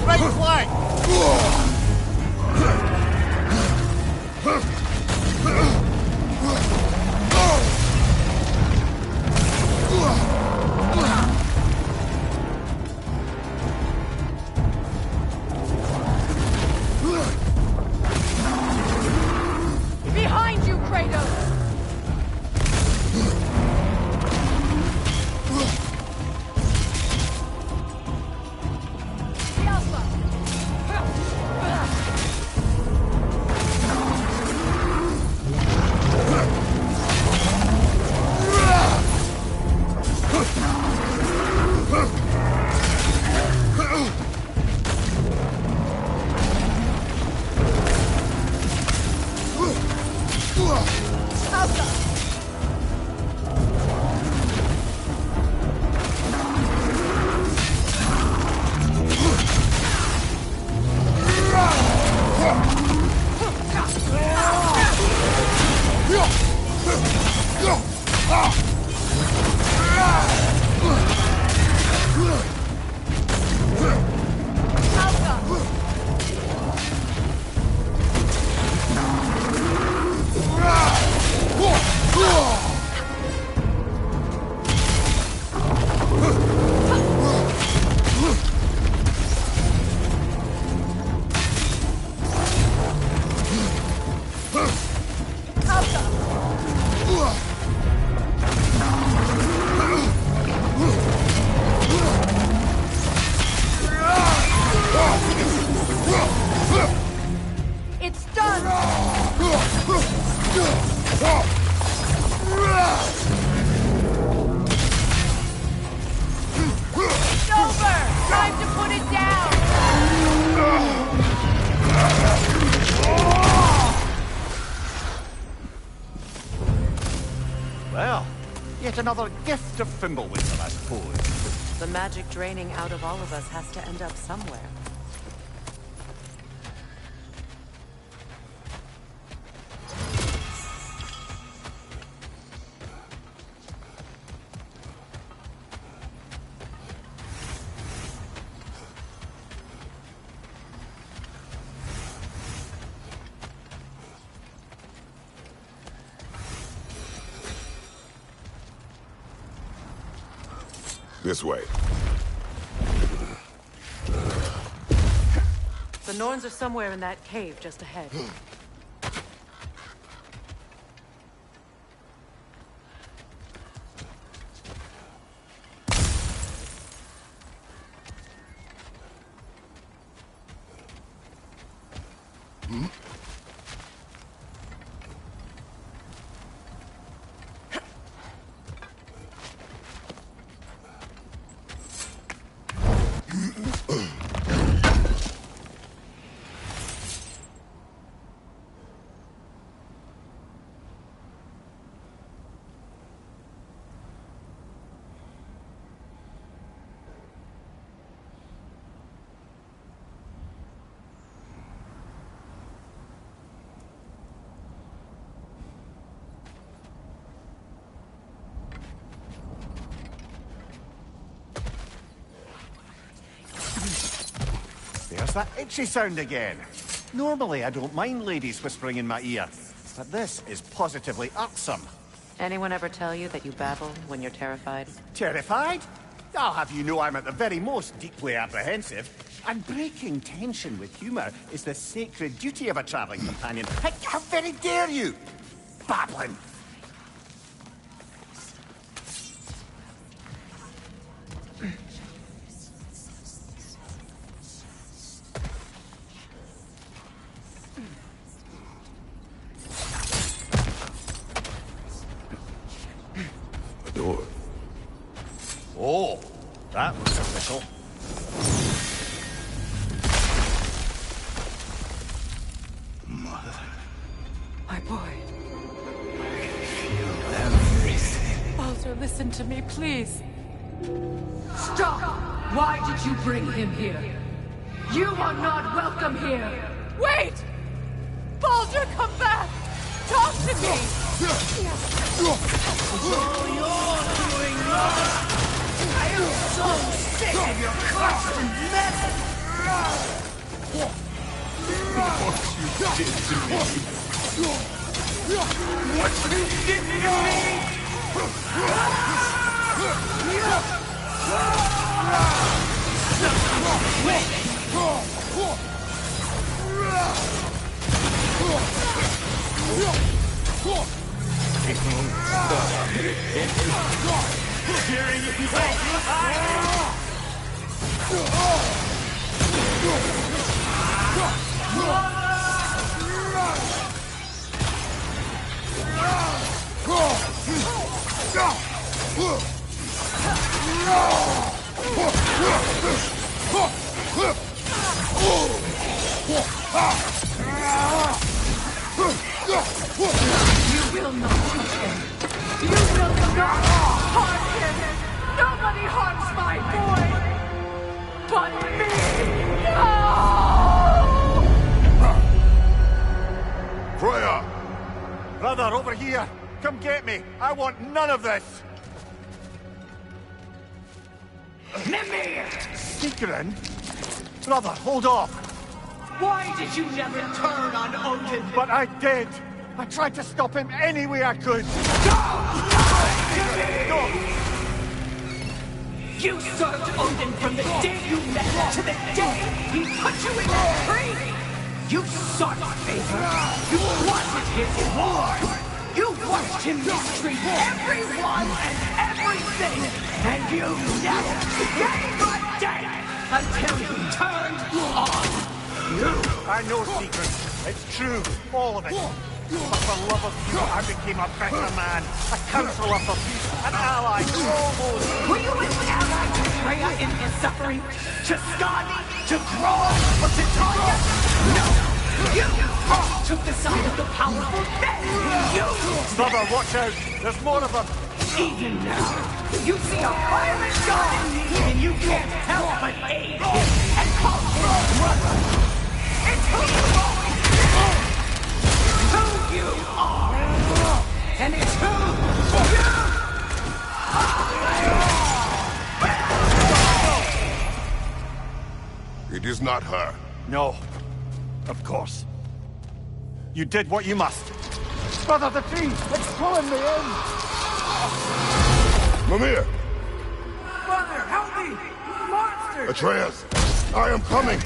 S10: Right flank!
S12: Behind you, Kratos! It's done! It's over! Time to put it down!
S10: Well, yet another gift of Fimblewisdom, I suppose.
S7: The magic draining out of all of us has to end up somewhere.
S9: This way.
S7: The Norns are somewhere in that cave just ahead.
S10: There's that itchy sound again. Normally, I don't mind ladies whispering in my ear, but this is positively irksome.
S7: Anyone ever tell you that you babble when you're terrified?
S10: Terrified? I'll have you know I'm at the very most deeply apprehensive. And breaking tension with humor is the sacred duty of a traveling companion. How very dare you! Babbling!
S9: Door.
S10: Oh, that looks official.
S2: Mother.
S12: My boy.
S2: I feel everything.
S12: Baldur, listen to me, please.
S11: Stop! Why did you bring him here? You are not welcome here!
S12: Wait! Baldur, come back! Talk to me!
S11: Oh, you're doing wrong! I am so sick of your constant mess!
S2: What you did to me.
S11: What you did to me! You will not touch him. You will not harm him. Nobody harms my boy. But me. No!
S9: Freya!
S10: Brother, over here! Come get me! I want none of this!
S11: Mimir!
S10: Sigrun? Brother, hold off!
S11: Why did you never turn on Odin?
S10: But I did! I tried to stop him any way I could!
S11: No! You served Odin from the day you met to the day he put you in that tree! You sought favor! You wanted his reward! You watched him mistreat everyone and everything! And you never gave a damn until he turned on you!
S10: I know secrets. It's true. All of it. But for love of you, I became a better man. A counselor for peace. An ally. Almost.
S11: Were you an ally to Freya in his suffering? To Skadi? To Groll? Or to Tanya? No! You took the side of the powerful. Then you...
S10: Brother, watch out. There's more of them.
S11: Even now, you see a violent god in need and you can't help but aid him and call him brother. It's who you've always been. Who you are. And it's who you
S9: are. It is not her.
S10: No. Of course. You did what you must. Brother, the tree! It's pulling me in!
S9: Mimir!
S11: Brother! Father, help me! Monster!
S9: Atreus, I am coming!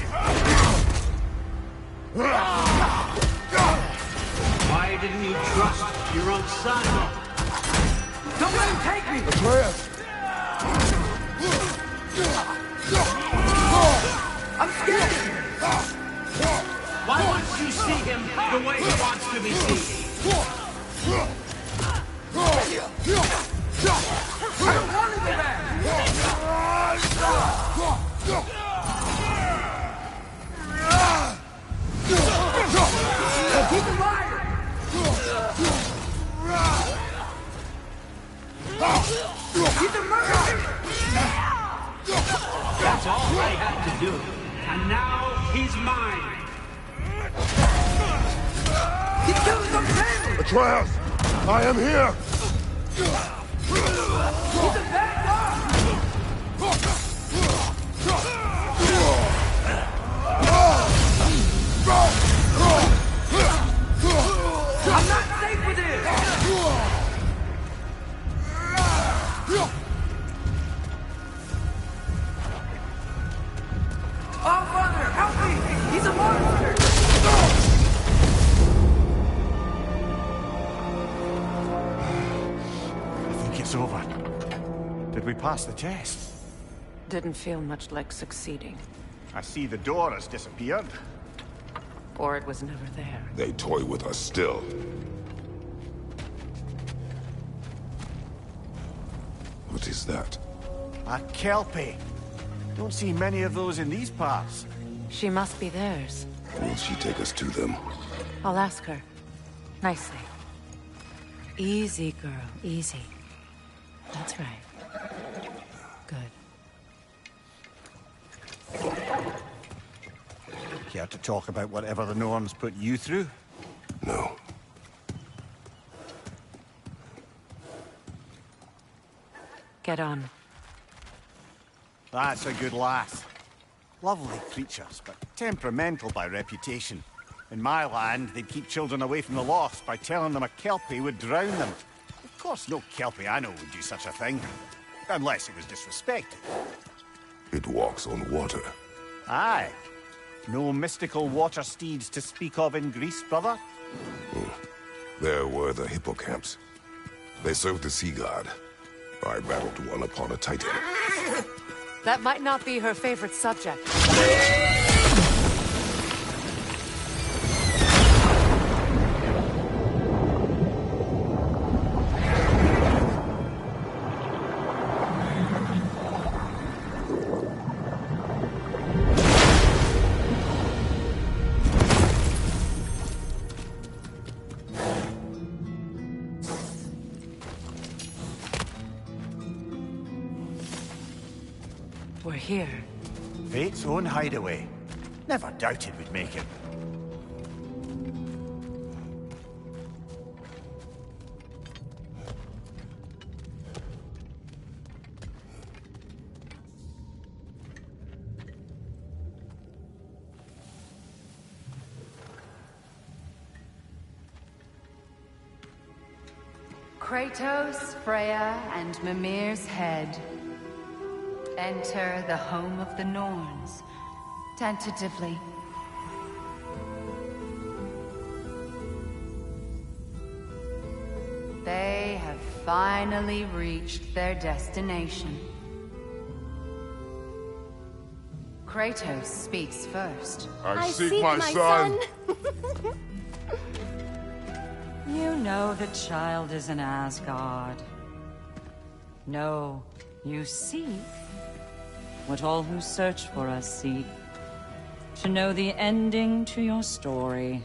S3: Why didn't you trust your own son?
S11: Don't let him take me!
S9: Atreus!
S11: I'm scared!
S3: Why won't you see him the way he wants to be seen?
S11: I don't want to go back! Keep him alive! He's a murderer!
S3: That's all I had to do. And now he's mine.
S11: He's killing some family!
S9: Atreus! I am here!
S11: He's a bad dog! I'm not safe with him! Oh, Father, help me! He's a monster!
S10: I think it's over. Did we pass the test?
S7: Didn't feel much like succeeding.
S10: I see the door has disappeared.
S7: Or it was never there.
S9: They toy with us still. What is that?
S10: A Kelpie. Don't see many of those in these parts.
S7: She must be theirs.
S9: Will she take us to them?
S7: I'll ask her. Nicely. Easy, girl. Easy. That's right. Good.
S10: Care to talk about whatever the Norns put you through?
S9: No.
S7: Get on.
S10: That's a good lass. Lovely creatures, but temperamental by reputation. In my land, they'd keep children away from the lost by telling them a Kelpie would drown them. Of course, no Kelpie I know would do such a thing. Unless it was disrespected.
S9: It walks on water.
S10: Aye. No mystical water steeds to speak of in Greece, brother?
S9: There were the hippocamps. They served the sea god. I battled one upon a titan.
S7: That might not be her favorite subject. We're here.
S10: Fate's own hideaway. Never doubted we'd make it.
S13: Kratos, Freya, and Mimir's head. Enter the home of the Norns, tentatively. They have finally reached their destination. Kratos speaks first.
S9: I seek my son.
S14: You know the child is in Asgard. No, you seek what all who search for us seek. To know the ending to your story.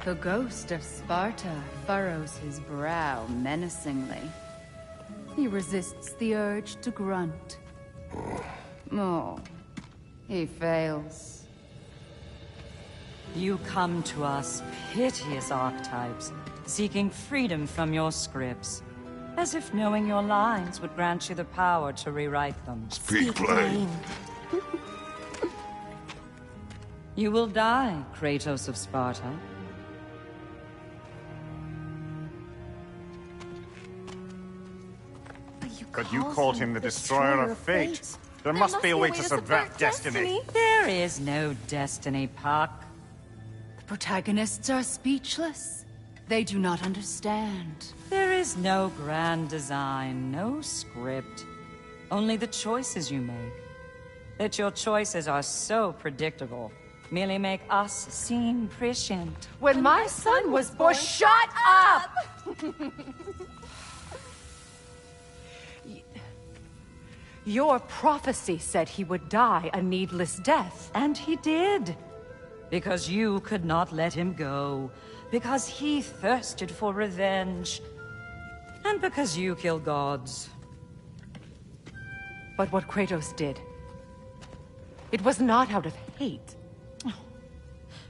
S13: The ghost of Sparta furrows his brow menacingly. He resists the urge to grunt. Oh, he fails.
S14: You come to us, piteous archetypes, seeking freedom from your scripts. As if knowing your lines would grant you the power to rewrite them.
S9: Speak plain.
S14: You will die, Kratos of Sparta.
S6: But you called him the Destroyer of Fate. There must be a way to subvert destiny.
S14: There is no destiny, Puck.
S13: The protagonists are speechless. They do not understand.
S14: There is no grand design, no script. Only the choices you make. That your choices are so predictable. Merely make us seem prescient.
S12: When my son was born, shut up! Your prophecy said he would die a needless death.
S14: And he did. Because you could not let him go. Because he thirsted for revenge. And because you kill gods.
S12: But what Kratos did, it was not out of hate.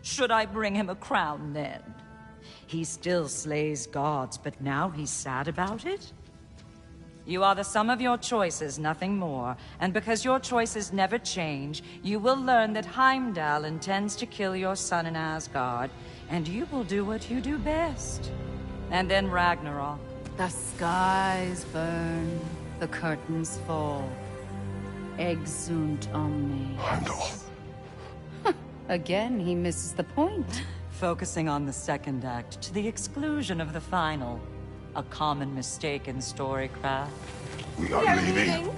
S14: Should I bring him a crown then? He still slays gods, but now he's sad about it? You are the sum of your choices, nothing more. And because your choices never change, you will learn that Heimdall intends to kill your son in Asgard, and you will do what you do best. And then Ragnarok.
S13: The skies burn, the curtains fall. Exunt omnes.
S9: Heimdall.
S13: Again, he misses the point.
S14: Focusing on the second act to the exclusion of the final. A common mistake in storycraft.
S9: We are leaving.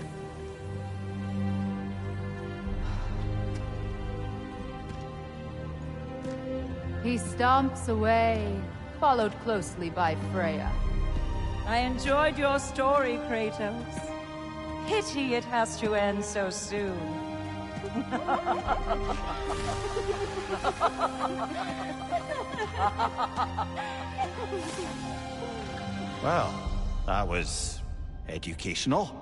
S13: He stomps away, followed closely by Freya.
S14: I enjoyed your story, Kratos. Pity it has to end so soon.
S6: Well, that was educational.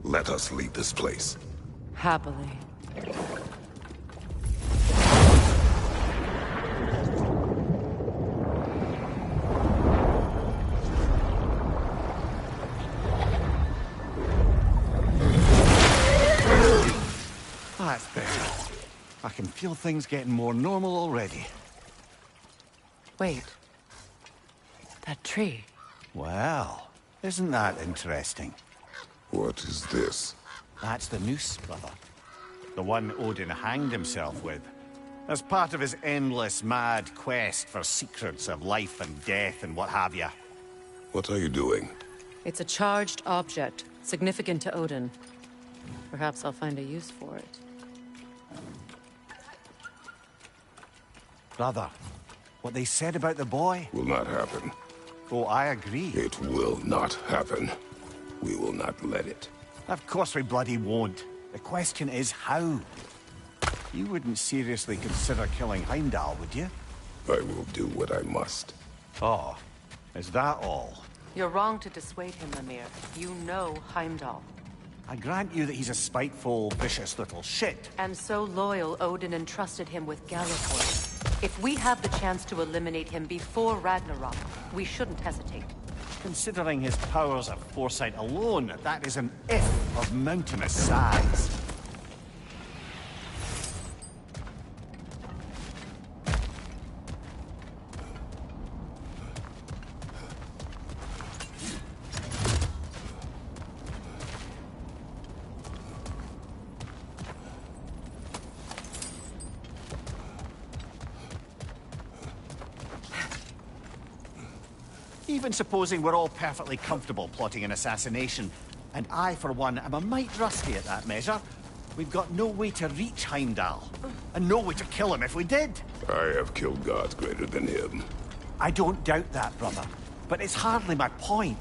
S9: Let us leave this place.
S12: Happily.
S6: That's better. I can feel things getting more normal already.
S12: Wait. That tree.
S6: Well, isn't that interesting?
S9: What is this?
S6: That's the noose, brother. The one Odin hanged himself with. As part of his endless, mad quest for secrets of life and death and what have you.
S9: What are you doing?
S15: It's a charged object, significant to Odin. Perhaps I'll find a use for it.
S6: Brother, what they said about the boy?
S9: Will not happen.
S6: Oh, I agree.
S9: It will not happen. We will not let it.
S6: Of course we bloody won't. The question is how. You wouldn't seriously consider killing Heimdall, would you?
S9: I will do what I must.
S6: Oh, is that all?
S15: You're wrong to dissuade him, Mimir. You know Heimdall.
S6: I grant you that he's a spiteful, vicious little shit.
S15: And so loyal, Odin entrusted him with Gallifrey. If we have the chance to eliminate him before Ragnarok, we shouldn't hesitate.
S6: Considering his powers of foresight alone, that is an if of mountainous size. Even supposing we're all perfectly comfortable plotting an assassination, and I, for one, am a mite rusty at that measure, we've got no way to reach Heimdall, and no way to kill him if we did.
S9: I have killed gods greater than him.
S6: I don't doubt that, brother, but it's hardly my point.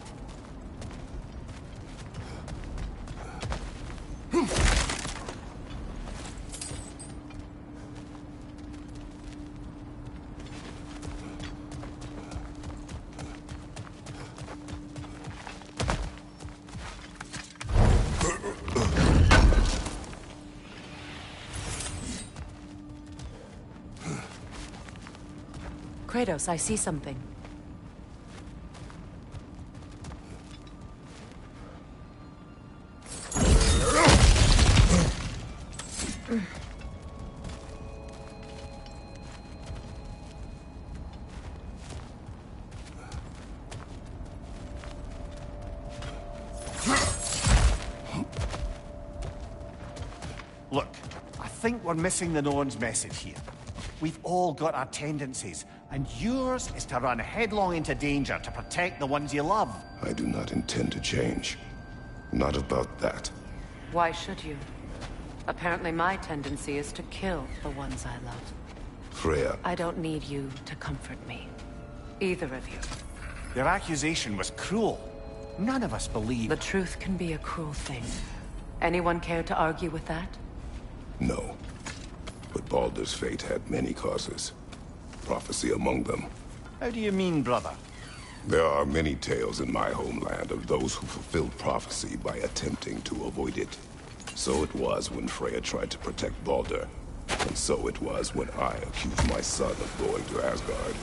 S15: Kratos, I see something.
S10: Look, I think we're missing the Norn's message here. We've all got our tendencies, and yours is to run headlong into danger to protect the ones you love.
S9: I do not intend to change. Not about that.
S15: Why should you? Apparently my tendency is to kill the ones I love.
S9: Freya.
S15: I don't need you to comfort me. Either of you.
S10: Their accusation was cruel. None of us believe.
S15: The truth can be a cruel thing. Anyone care to argue with that?
S9: No. But Baldur's fate had many causes. Prophecy among them.
S10: How do you mean, brother?
S9: There are many tales in my homeland of those who fulfilled prophecy by attempting to avoid it. So it was when Freya tried to protect Baldur. And so it was when I accused my son of going to Asgard.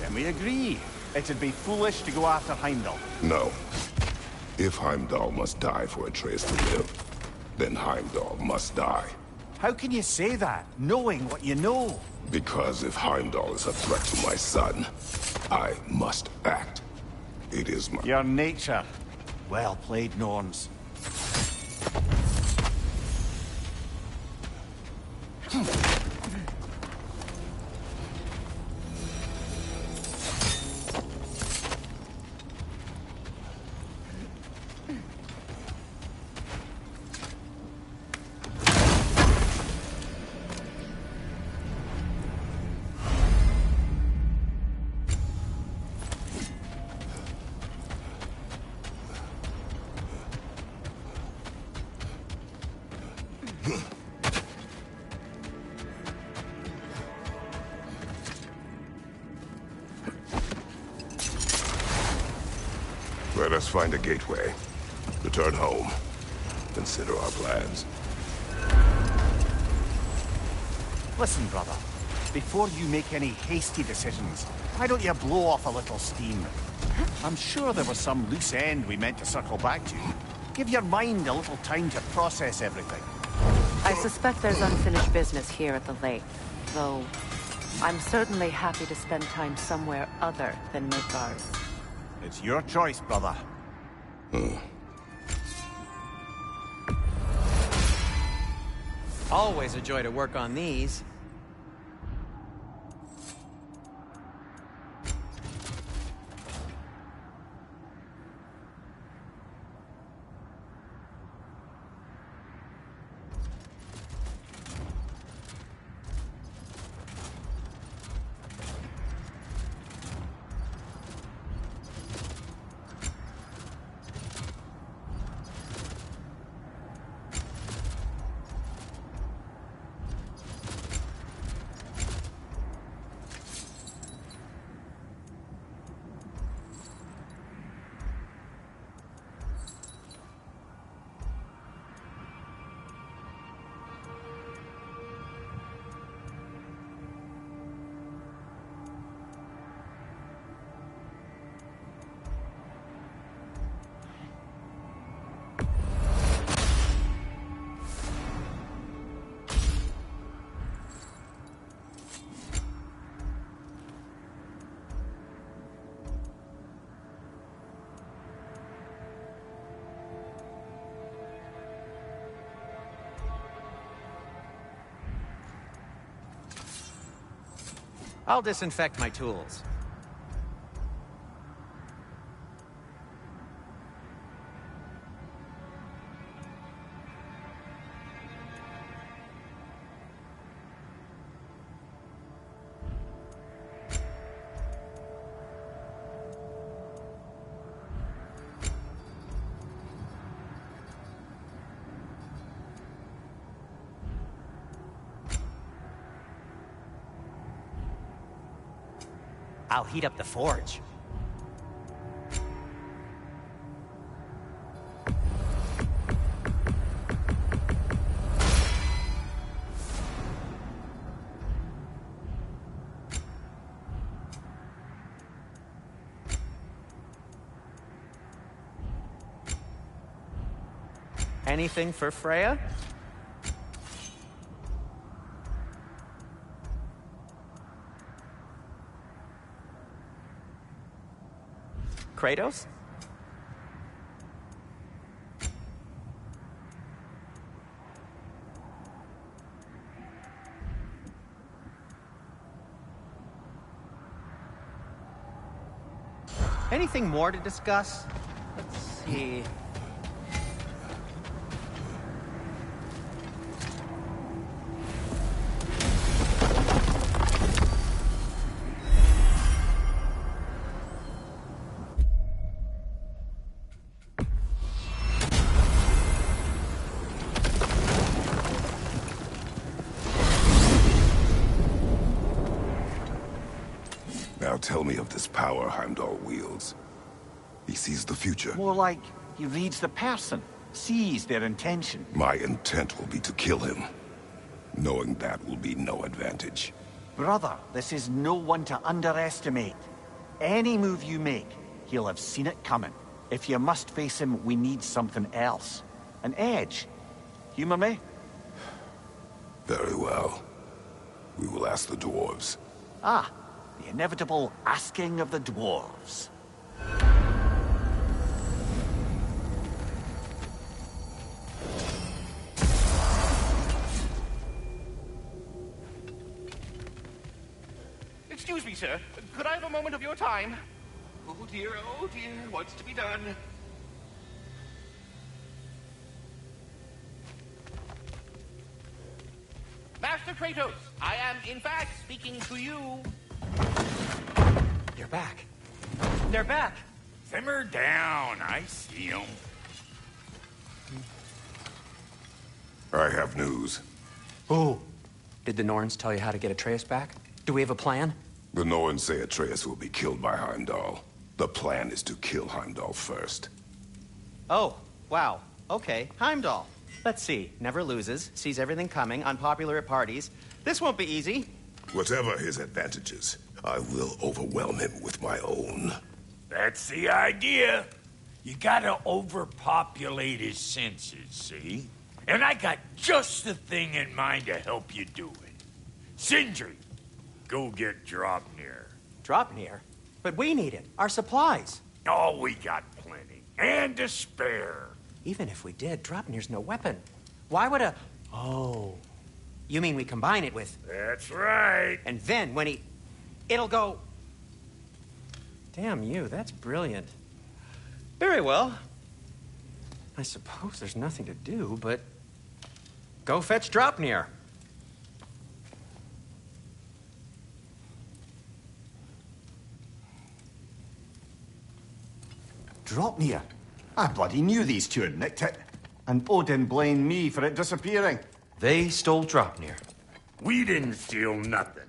S10: Then we agree. It'd be foolish to go after Heimdall.
S9: No. If Heimdall must die for Atreus to live, then Heimdall must die.
S10: How can you say that, knowing what you know?
S9: Because if Heimdall is a threat to my son, I must act. It is my...
S10: Your nature. Well played, Norns.
S9: Let us find a gateway. Return home. Consider our plans.
S10: Listen, brother. Before you make any hasty decisions, why don't you blow off a little steam? I'm sure there was some loose end we meant to circle back to. Give your mind a little time to process everything.
S15: I suspect there's unfinished business here at the lake, though I'm certainly happy to spend time somewhere other than Midgard.
S10: It's your choice, brother.
S16: Always a joy to work on these. I'll disinfect my tools. I'll heat up the forge. Anything for Freya? Kratos? Anything more to discuss? Let's see.
S9: Now tell me of this power Heimdall wields. He sees the future.
S10: More like he reads the person, sees their intention.
S9: My intent will be to kill him. Knowing that will be no advantage.
S10: Brother, this is no one to underestimate. Any move you make, he'll have seen it coming. If you must face him, we need something else. An edge. Humor me?
S9: Very well. We will ask the dwarves.
S10: Ah, the inevitable asking of the dwarves.
S17: Excuse me, sir. Could I have a moment of your time? Oh dear, what's to be done? Master Kratos, I am, in fact, speaking to you.
S16: You're back. They're back.
S8: Simmer down. I see them.
S9: I have news.
S16: Oh. Did the Norns tell you how to get Atreus back? Do we have a plan?
S9: The Norns say Atreus will be killed by Heimdall. The plan is to kill Heimdall first.
S16: Oh, wow. Okay, Heimdall. Let's see. Never loses, sees everything coming, unpopular at parties. This won't be easy.
S9: Whatever his advantages, I will overwhelm him with my own.
S8: That's the idea. You gotta overpopulate his senses, see? And I got just the thing in mind to help you do it. Sindri, go get Draupnir.
S16: Draupnir? But we need it. Our supplies.
S8: Oh, we got plenty. And to spare.
S16: Even if we did, Draupnir's no weapon. Why would a... Oh. You mean we combine it with...
S8: That's right.
S16: And then when he... It'll go... Damn you, that's brilliant. Very well. I suppose there's nothing to do, but... Go fetch Draupnir.
S10: Draupnir? I bloody knew these two had nicked it. And Odin blamed me for it disappearing.
S4: They stole Draupnir.
S8: We didn't steal nothing.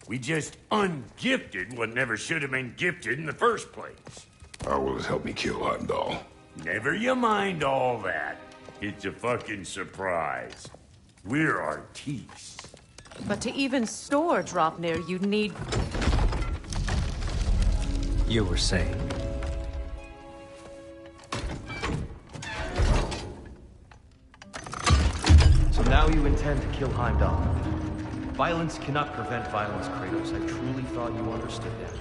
S8: We just ungifted what never should have been gifted in the first place.
S9: How will it help me kill Heimdall?
S8: Never you mind all that. It's a fucking surprise. We're artistes.
S15: But to even store Draupnir, you'd need...
S4: You were saying?
S18: So now you intend to kill Heimdall. Violence cannot prevent violence, Kratos. I truly thought you understood that.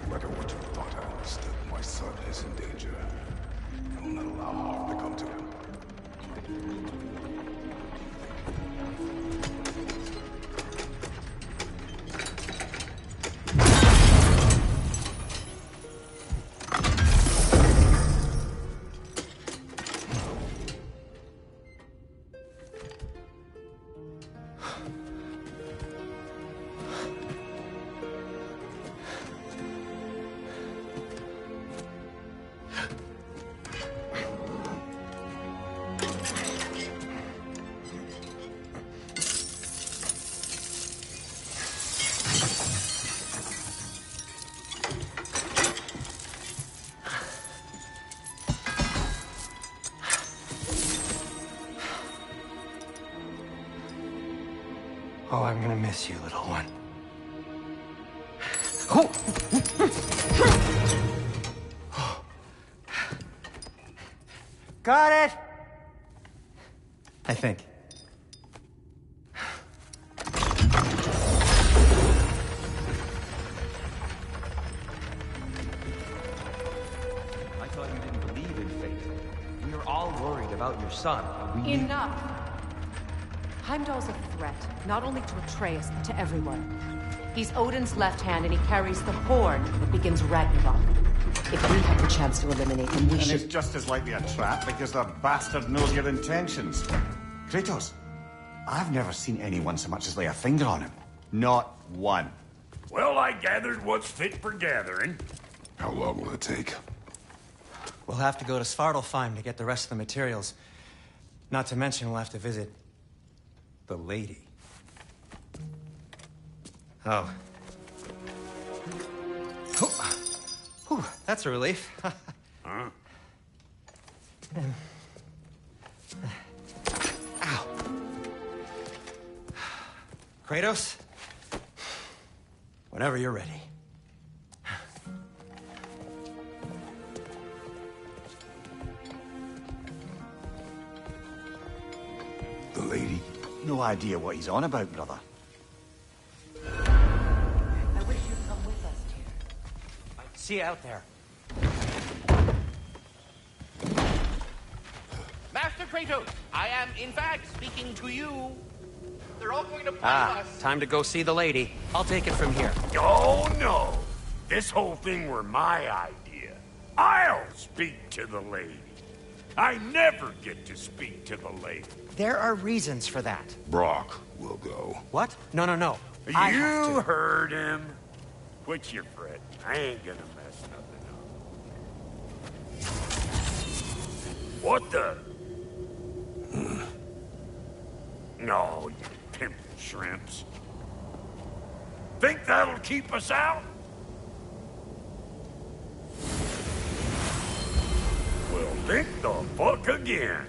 S9: No matter what you thought I understood, my son is in danger. I will not allow harm to come to him.
S16: Oh, I'm gonna miss you, little one. Got it! I think.
S18: all worried about your son. We need...
S15: Enough! Heimdall's a threat, not only to Atreus, but to everyone. He's Odin's left hand, and he carries the horn that begins Ragnarok. If we have the chance to eliminate him, we should...
S6: And it's just as likely a trap because the bastard knows your intentions. Kratos, I've never seen anyone so much as lay a finger on him. Not one.
S8: Well, I gathered what's fit for gathering.
S9: How long will it take?
S16: We'll have to go to Svartalfheim to get the rest of the materials. Not to mention we'll have to visit... the lady. Oh. Whew, that's a relief.
S8: Huh?
S16: Ow. Kratos? Whenever you're ready.
S6: The lady? No idea what he's on about, brother.
S15: I wish you'd come with us, dear.
S16: See you out there.
S17: Master Kratos, I am, in fact, speaking to you. They're all going to find us.
S16: Time to go see the lady. I'll take it from here.
S8: Oh, no. This whole thing were my idea. I'll speak to the lady. I never get to speak to the lady.
S16: There are reasons for that.
S9: Brock will go.
S16: What? No.
S8: You heard him. Quit your fret. I ain't gonna mess nothing up. What the? No, you pimple shrimps. Think that'll keep us out? Well, think the fuck again.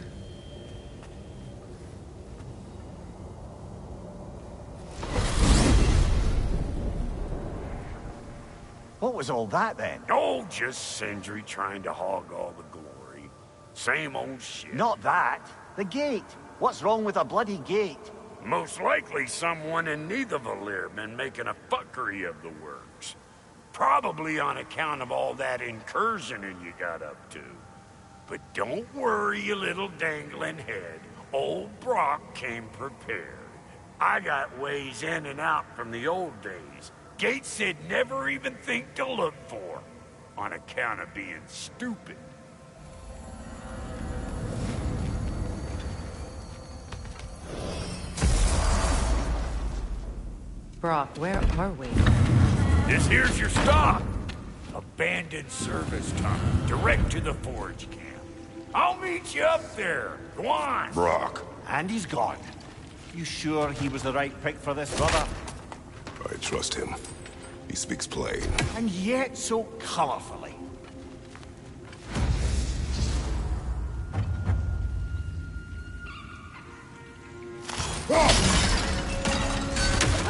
S6: What was all that, then?
S8: Oh, just Sindri trying to hog all the glory. Same old shit.
S6: Not that. The gate. What's wrong with a bloody gate?
S8: Most likely someone in Nidavellir been making a fuckery of the works. Probably on account of all that incursioning you got up to. But don't worry, you little dangling head. Old Brock came prepared. I got ways in and out from the old days. Gates he'd never even think to look for, on account of being stupid.
S15: Brock, where are we?
S8: This here's your stop. Abandoned service tunnel, direct to the forge camp. I'll meet you up there. Go on.
S9: Brock.
S6: And he's gone. You sure he was the right pick for this, brother?
S9: I trust him. He speaks plain.
S6: And yet so colorfully.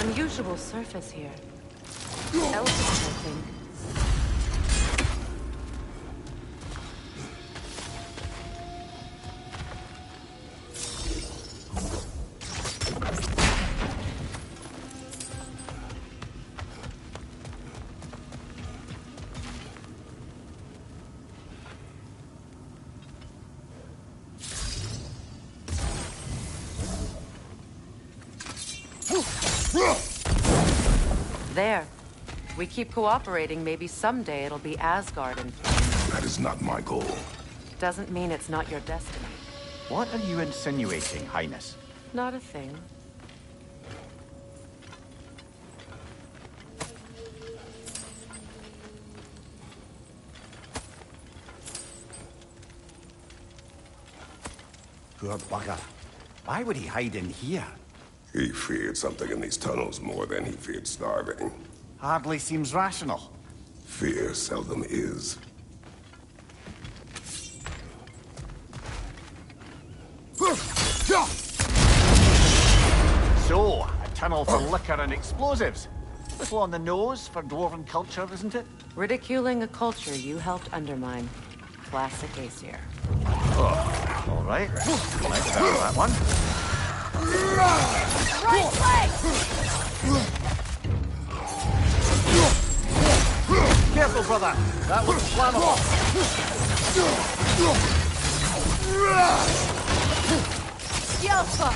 S15: Unusual surface here. Elvis, I think. There. We keep cooperating, maybe someday it'll be Asgard and...
S9: That is not my goal.
S15: Doesn't mean it's not your destiny.
S6: What are you insinuating, Highness?
S15: Not a thing.
S6: Poor bugger. Why would he hide in here?
S9: He feared something in these tunnels more than he feared starving.
S6: Hardly seems rational.
S9: Fear seldom is.
S6: So, a tunnel for liquor and explosives. Little on the nose for dwarven culture, isn't it?
S15: Ridiculing a culture you helped undermine. Classic Aesir.
S6: Oh, all right. Let's start that one.
S12: Right leg!
S6: Careful, brother. That was flammable.
S12: Yelpa!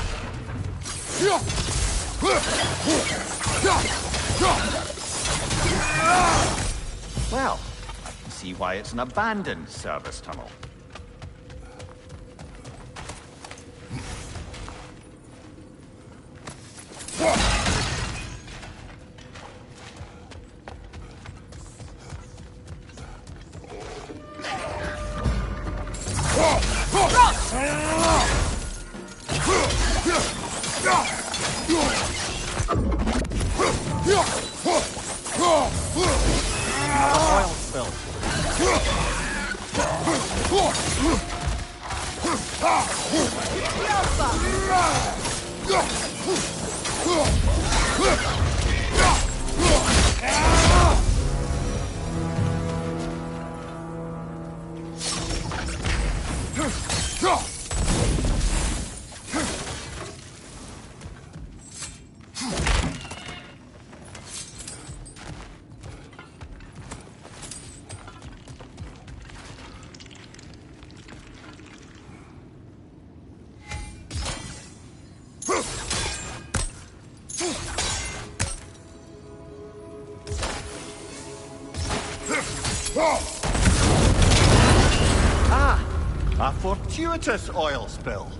S10: Well, I can see why it's an abandoned service tunnel. Oil spill. A fortuitous oil spill.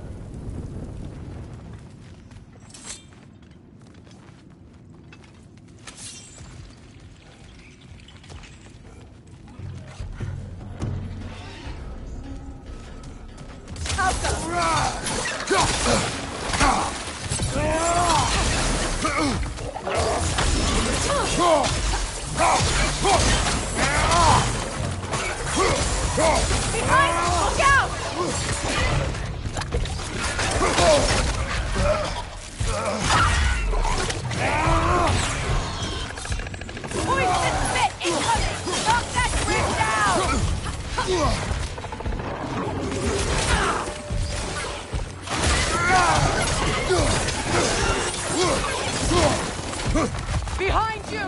S12: Behind you!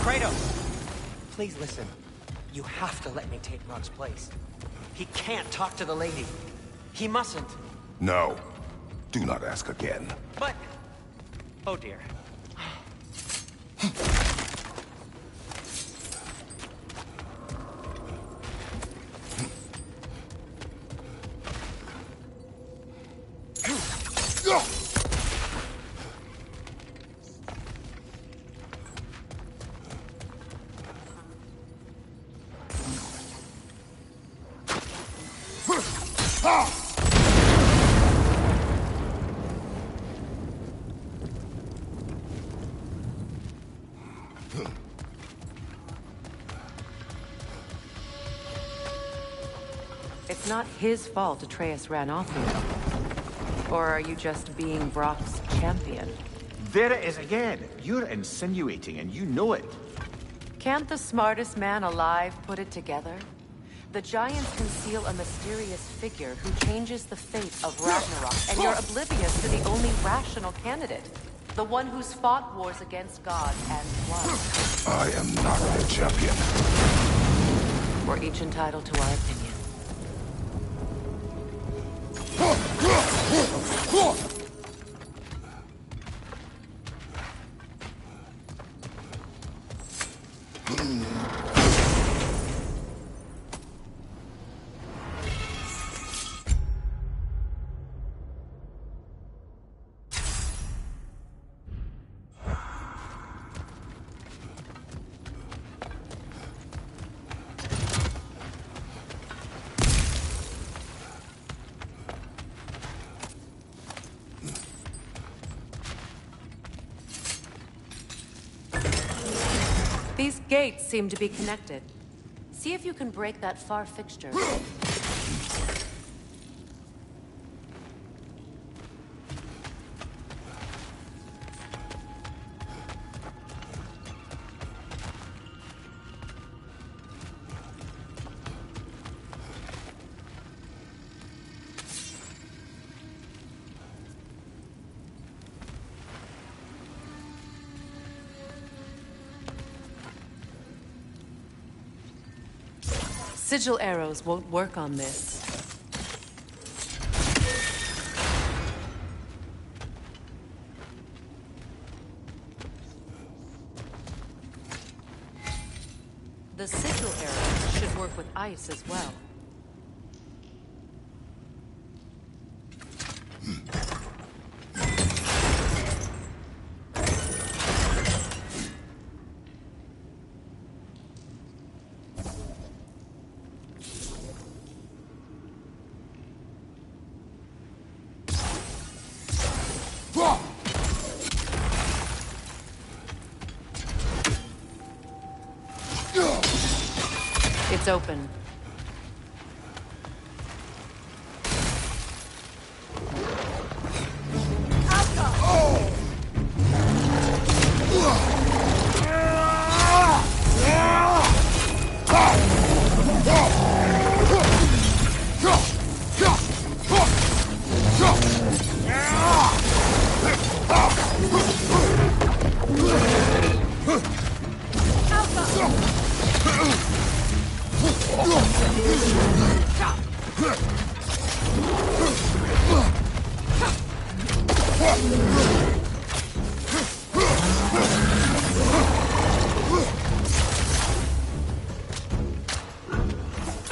S16: Kratos! Please listen. You have to let me take Rock's place. He can't talk to the lady. He mustn't.
S9: No. Do not ask again.
S16: But... Oh dear.
S15: It's not his fault Atreus ran off with him. Or are you just being Brock's champion?
S10: There it is again. You're insinuating and you know it.
S15: Can't the smartest man alive put it together? The Giants conceal a mysterious figure who changes the fate of Ragnarok, and you're oblivious to the only rational candidate. The one who's fought wars against gods and won.
S9: I am not the champion.
S15: We're each entitled to our opinion. These gates seem to be connected. See if you can break that far fixture. Sigil arrows won't work on this. The sigil arrows should work with ice as well. It's open.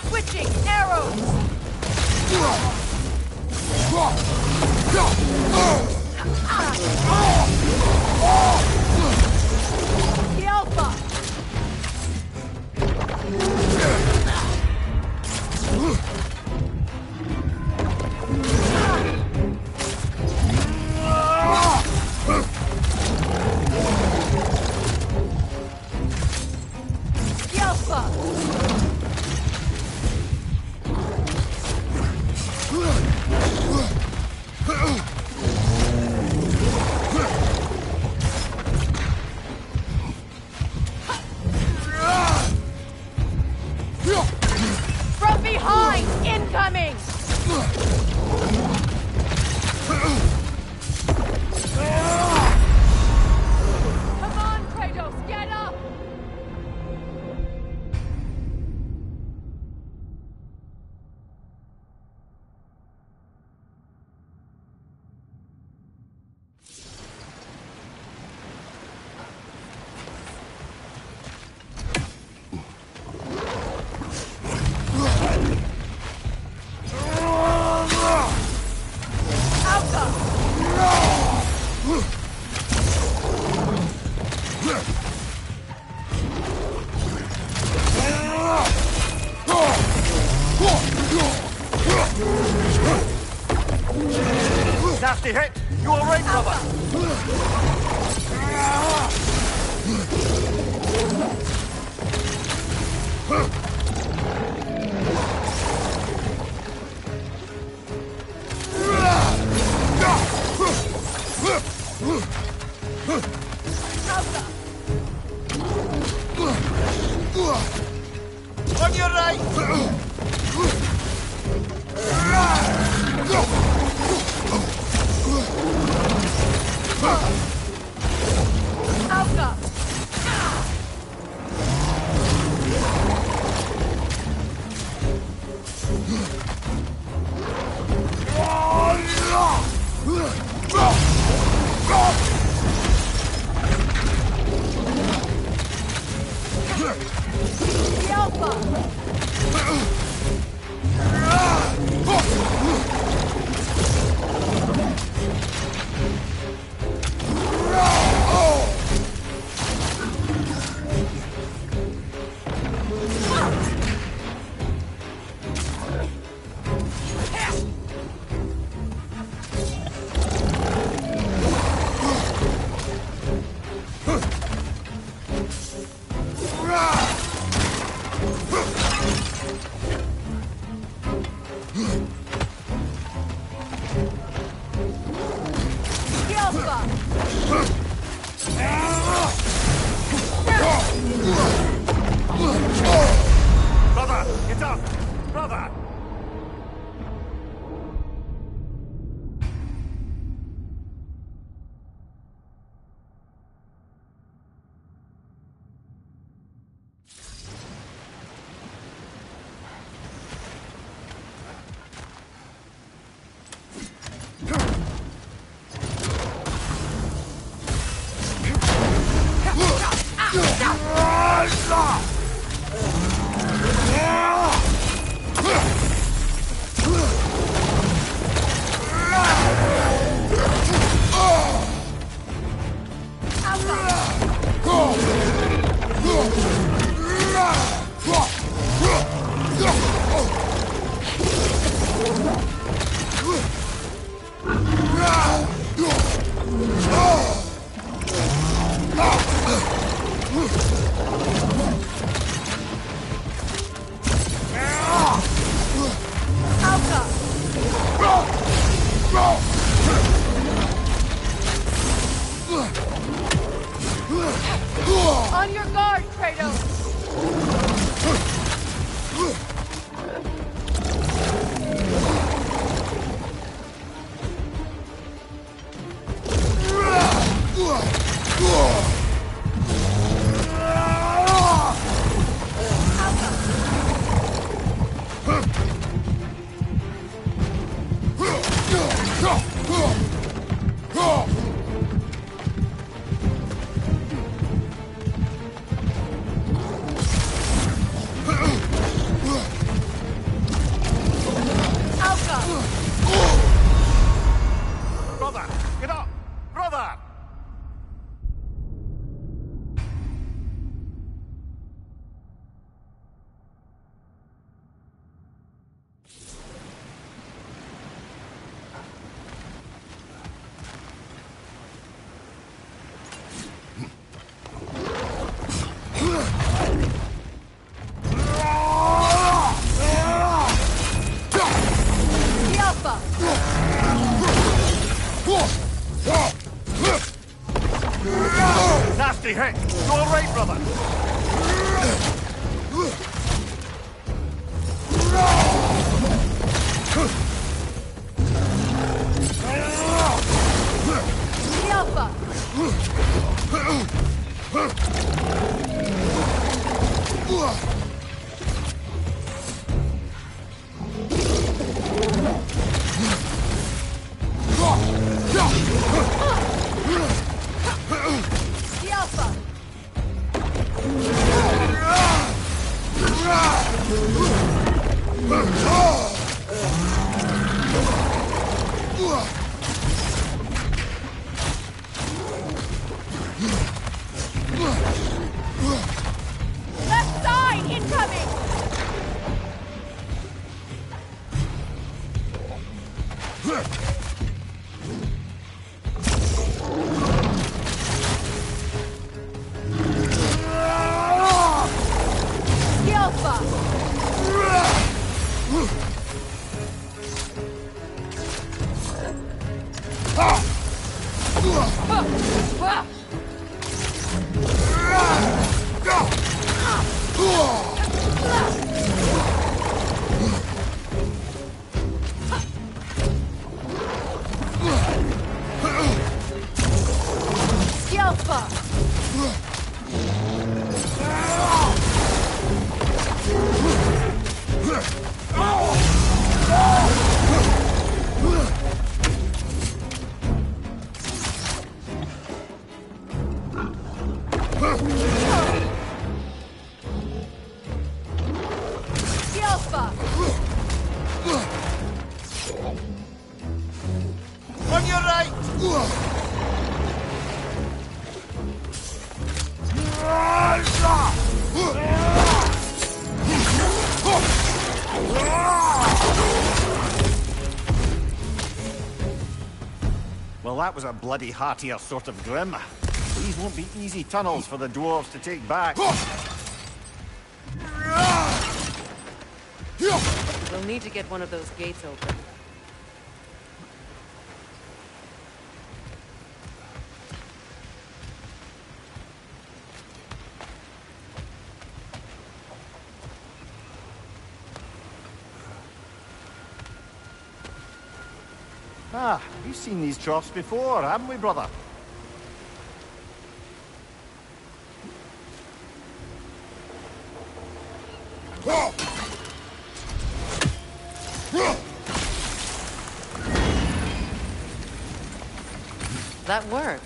S12: Switching arrows! The Alpha! The Alpha! From behind! Incoming! Come on, Kratos, get up!
S10: Nasty hit! You all right, brother? On your right!
S12: Alpha! The Alpha!
S10: Brother, get up! Brother!
S12: On your guard, Kratos!
S10: Brother, get up! Brother!
S12: The Alpha!
S10: Nasty hit! You all right, brother?
S12: The Alpha! The Alpha! Left side incoming! The Alpha! The Alpha! The Alpha!
S10: On your right! Well, that was a bloody heartier sort of grim. These won't be easy tunnels for the dwarves to take back.
S15: We'll need to get one of those gates open.
S10: Ah, we've seen these troughs before, haven't we, brother?
S15: That worked.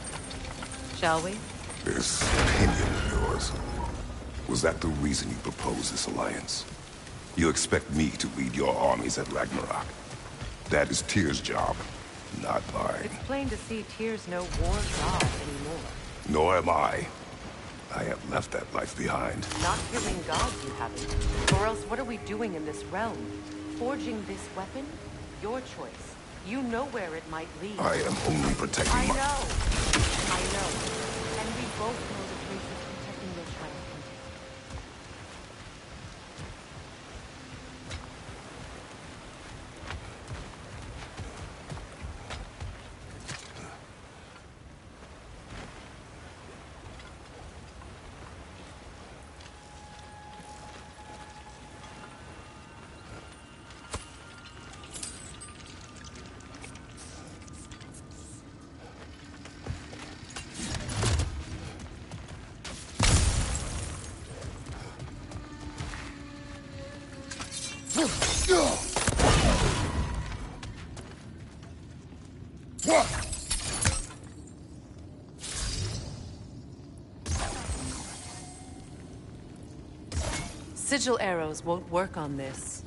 S15: Shall we?
S9: This opinion of yours, was that the reason you proposed this alliance? You expect me to lead your armies at Ragnarok? That is Tyr's job, not mine.
S15: It's plain to see Tyr's no war god anymore.
S9: Nor am I. I have left that life behind.
S15: Not killing gods, you haven't. Or else what are we doing in this realm? Forging this weapon? Your choice. You know where it might lead.
S9: I am only protecting
S15: I
S9: my...
S15: know. I know. And we both know the places protecting your child can take. Sigil arrows won't work on this.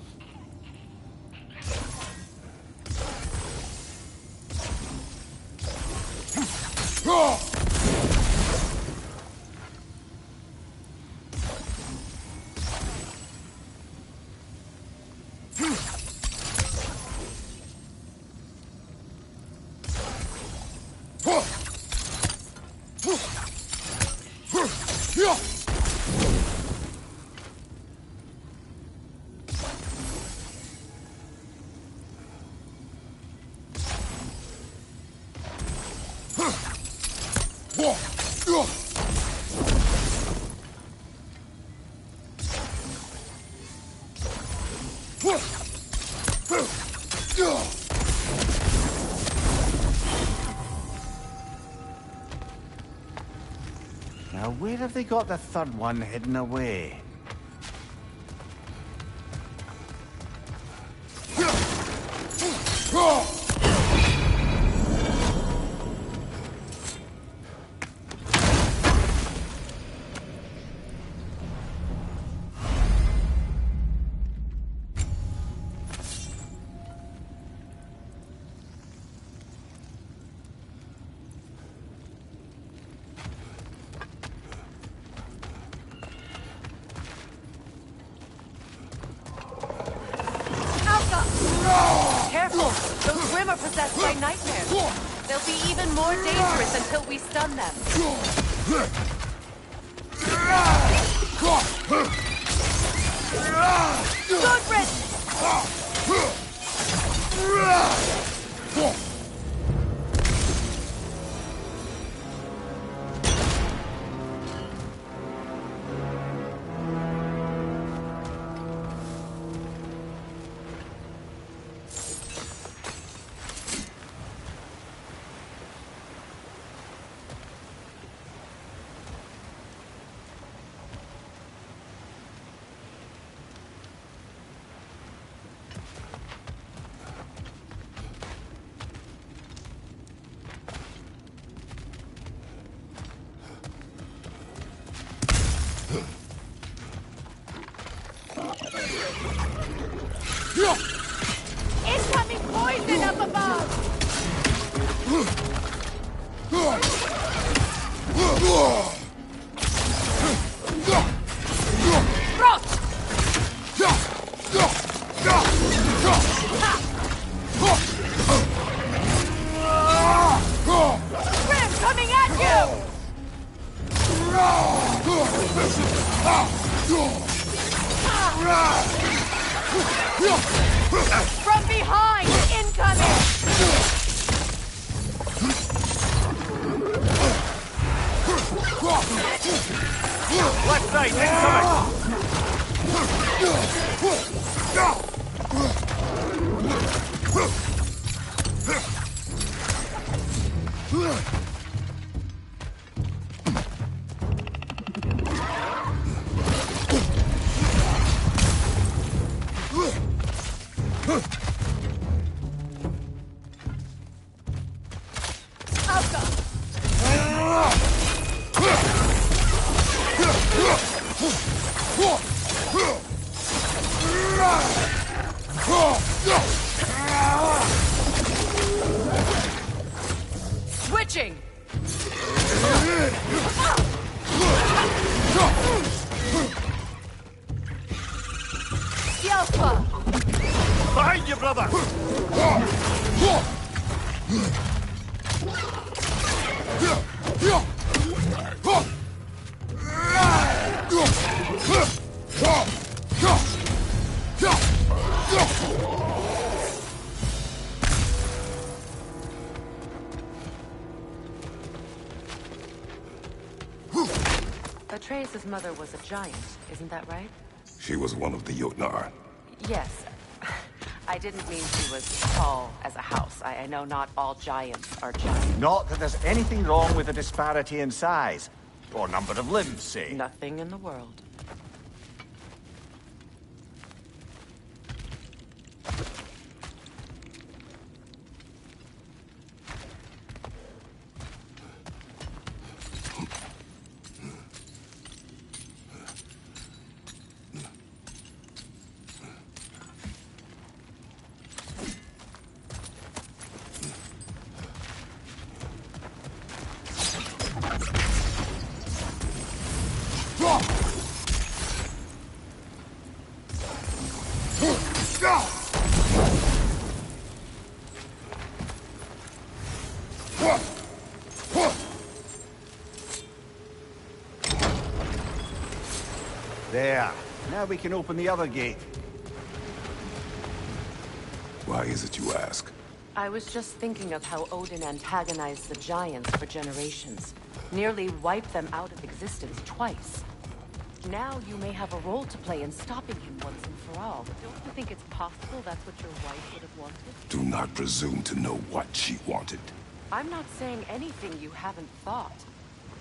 S10: Now, where have they got the third one hidden away?
S15: Careful! Those Grim are possessed by nightmares. They'll be even more dangerous until we stun them. Good riddance! Incoming poison up above! Grim coming at you! From behind! Incoming!
S10: Left side, incoming!
S12: Switching! Yelpa!
S10: Behind you, brother!
S15: Atreus' mother was a giant, isn't that right?
S9: She was one of the Jotnar.
S15: Yes. I didn't mean she was tall as a house. I know not all giants are giants.
S10: Not that there's anything wrong with the disparity in size. Or number of limbs, say.
S15: Nothing in the world.
S10: There. Now we can open the other gate.
S9: Why is it you ask?
S15: I was just thinking of how Odin antagonized the giants for generations. Nearly wiped them out of existence twice. Now you may have a role to play in stopping him once and for all. Don't you think it's possible that's what your wife would have wanted?
S9: Do not presume to know what she wanted.
S15: I'm not saying anything you haven't thought.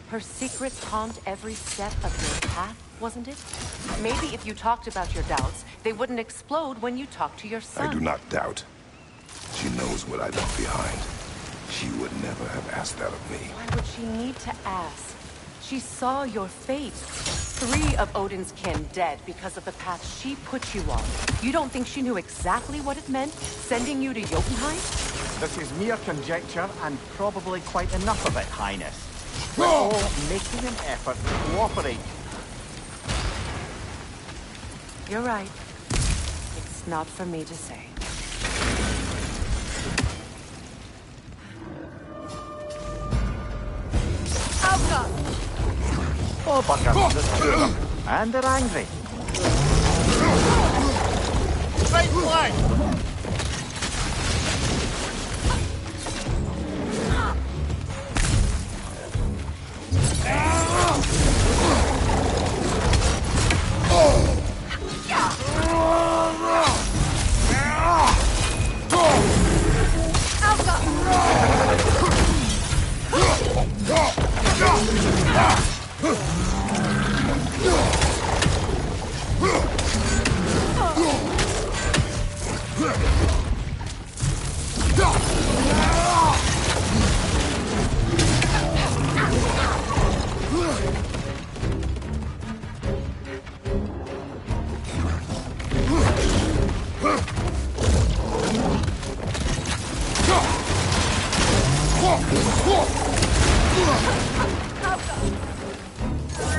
S15: Her secrets haunt every step of your path, wasn't it? Maybe if you talked about your doubts, they wouldn't explode when you talked to your son.
S9: I do not doubt. She knows what I left behind. She would never have asked that of me.
S15: Why would she need to ask? She saw your fate. 3 of Odin's kin dead because of the path she put you on. You don't think she knew exactly what it meant, sending you to Jotunheim?
S10: This is mere conjecture, and probably quite enough of it, Highness. We're all making an effort to cooperate.
S15: You're right. It's not for me to say.
S10: Oh, bugger, there's 2 of them. And they're angry.
S11: Right flank!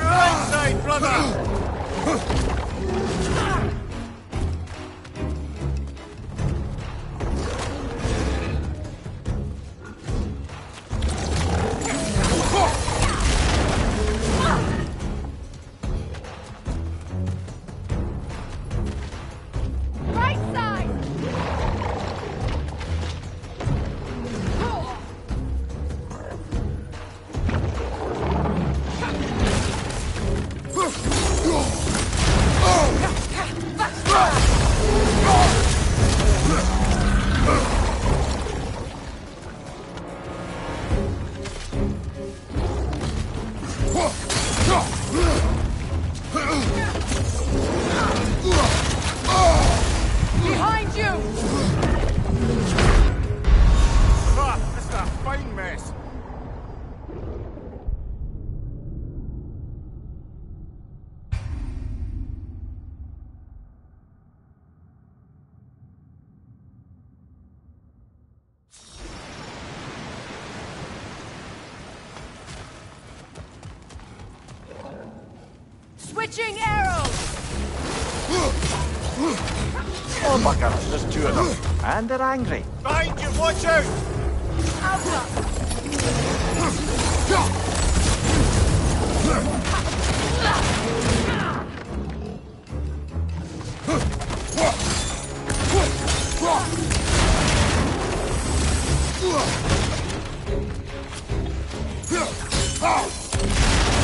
S10: Right side, brother!
S12: Right side! Switching arrows!
S10: Oh, bugger, there's two of them. And they're angry.
S16: Behind you, watch out!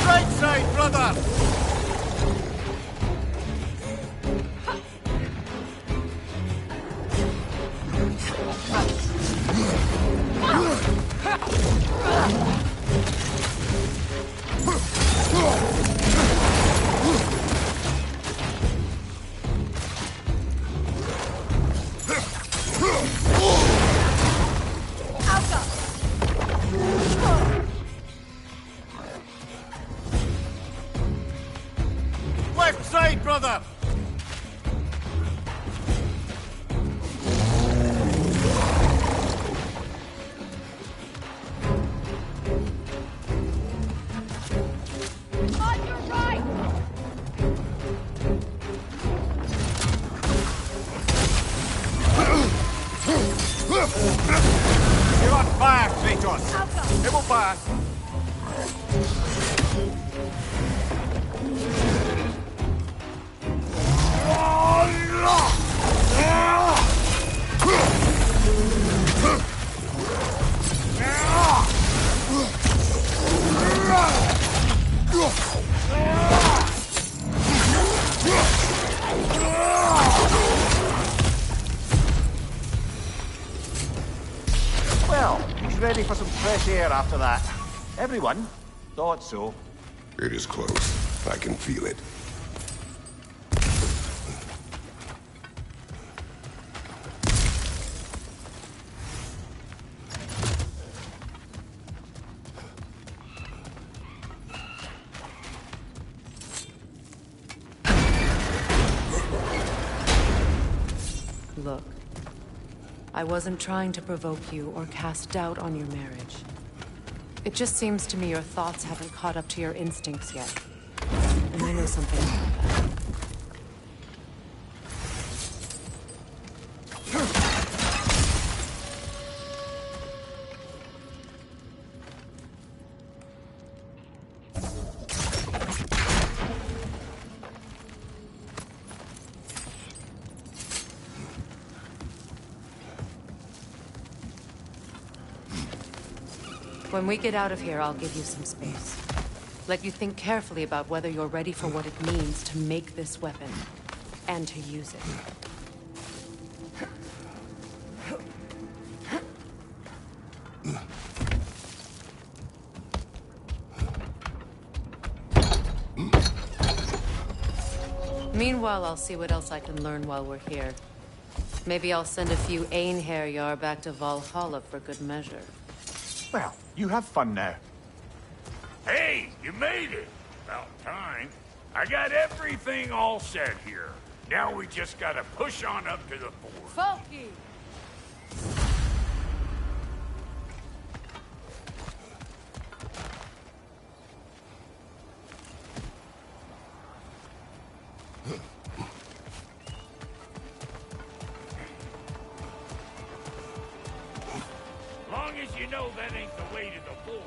S16: Right side, brother! Left side, brother!
S12: On your right!
S16: You're on fire, Kratos! It will pass!
S10: Well, he's ready for some fresh air after that. Everyone thought so.
S9: It is close. I can feel it.
S15: Look, I wasn't trying to provoke you or cast doubt on your marriage. It just seems to me your thoughts haven't caught up to your instincts yet. And I know something about that. When we get out of here, I'll give you some space. Let you think carefully about whether you're ready for what it means to make this weapon, and to use it. Meanwhile, I'll see what else I can learn while we're here. Maybe I'll send a few Einherjar back to Valhalla for good measure.
S10: Well, you have fun now.
S8: Hey, you made it! About time. I got everything all set here. Now we just gotta push on up to the fort.
S12: Funky!
S8: Long as you know that ain't the way to the fort.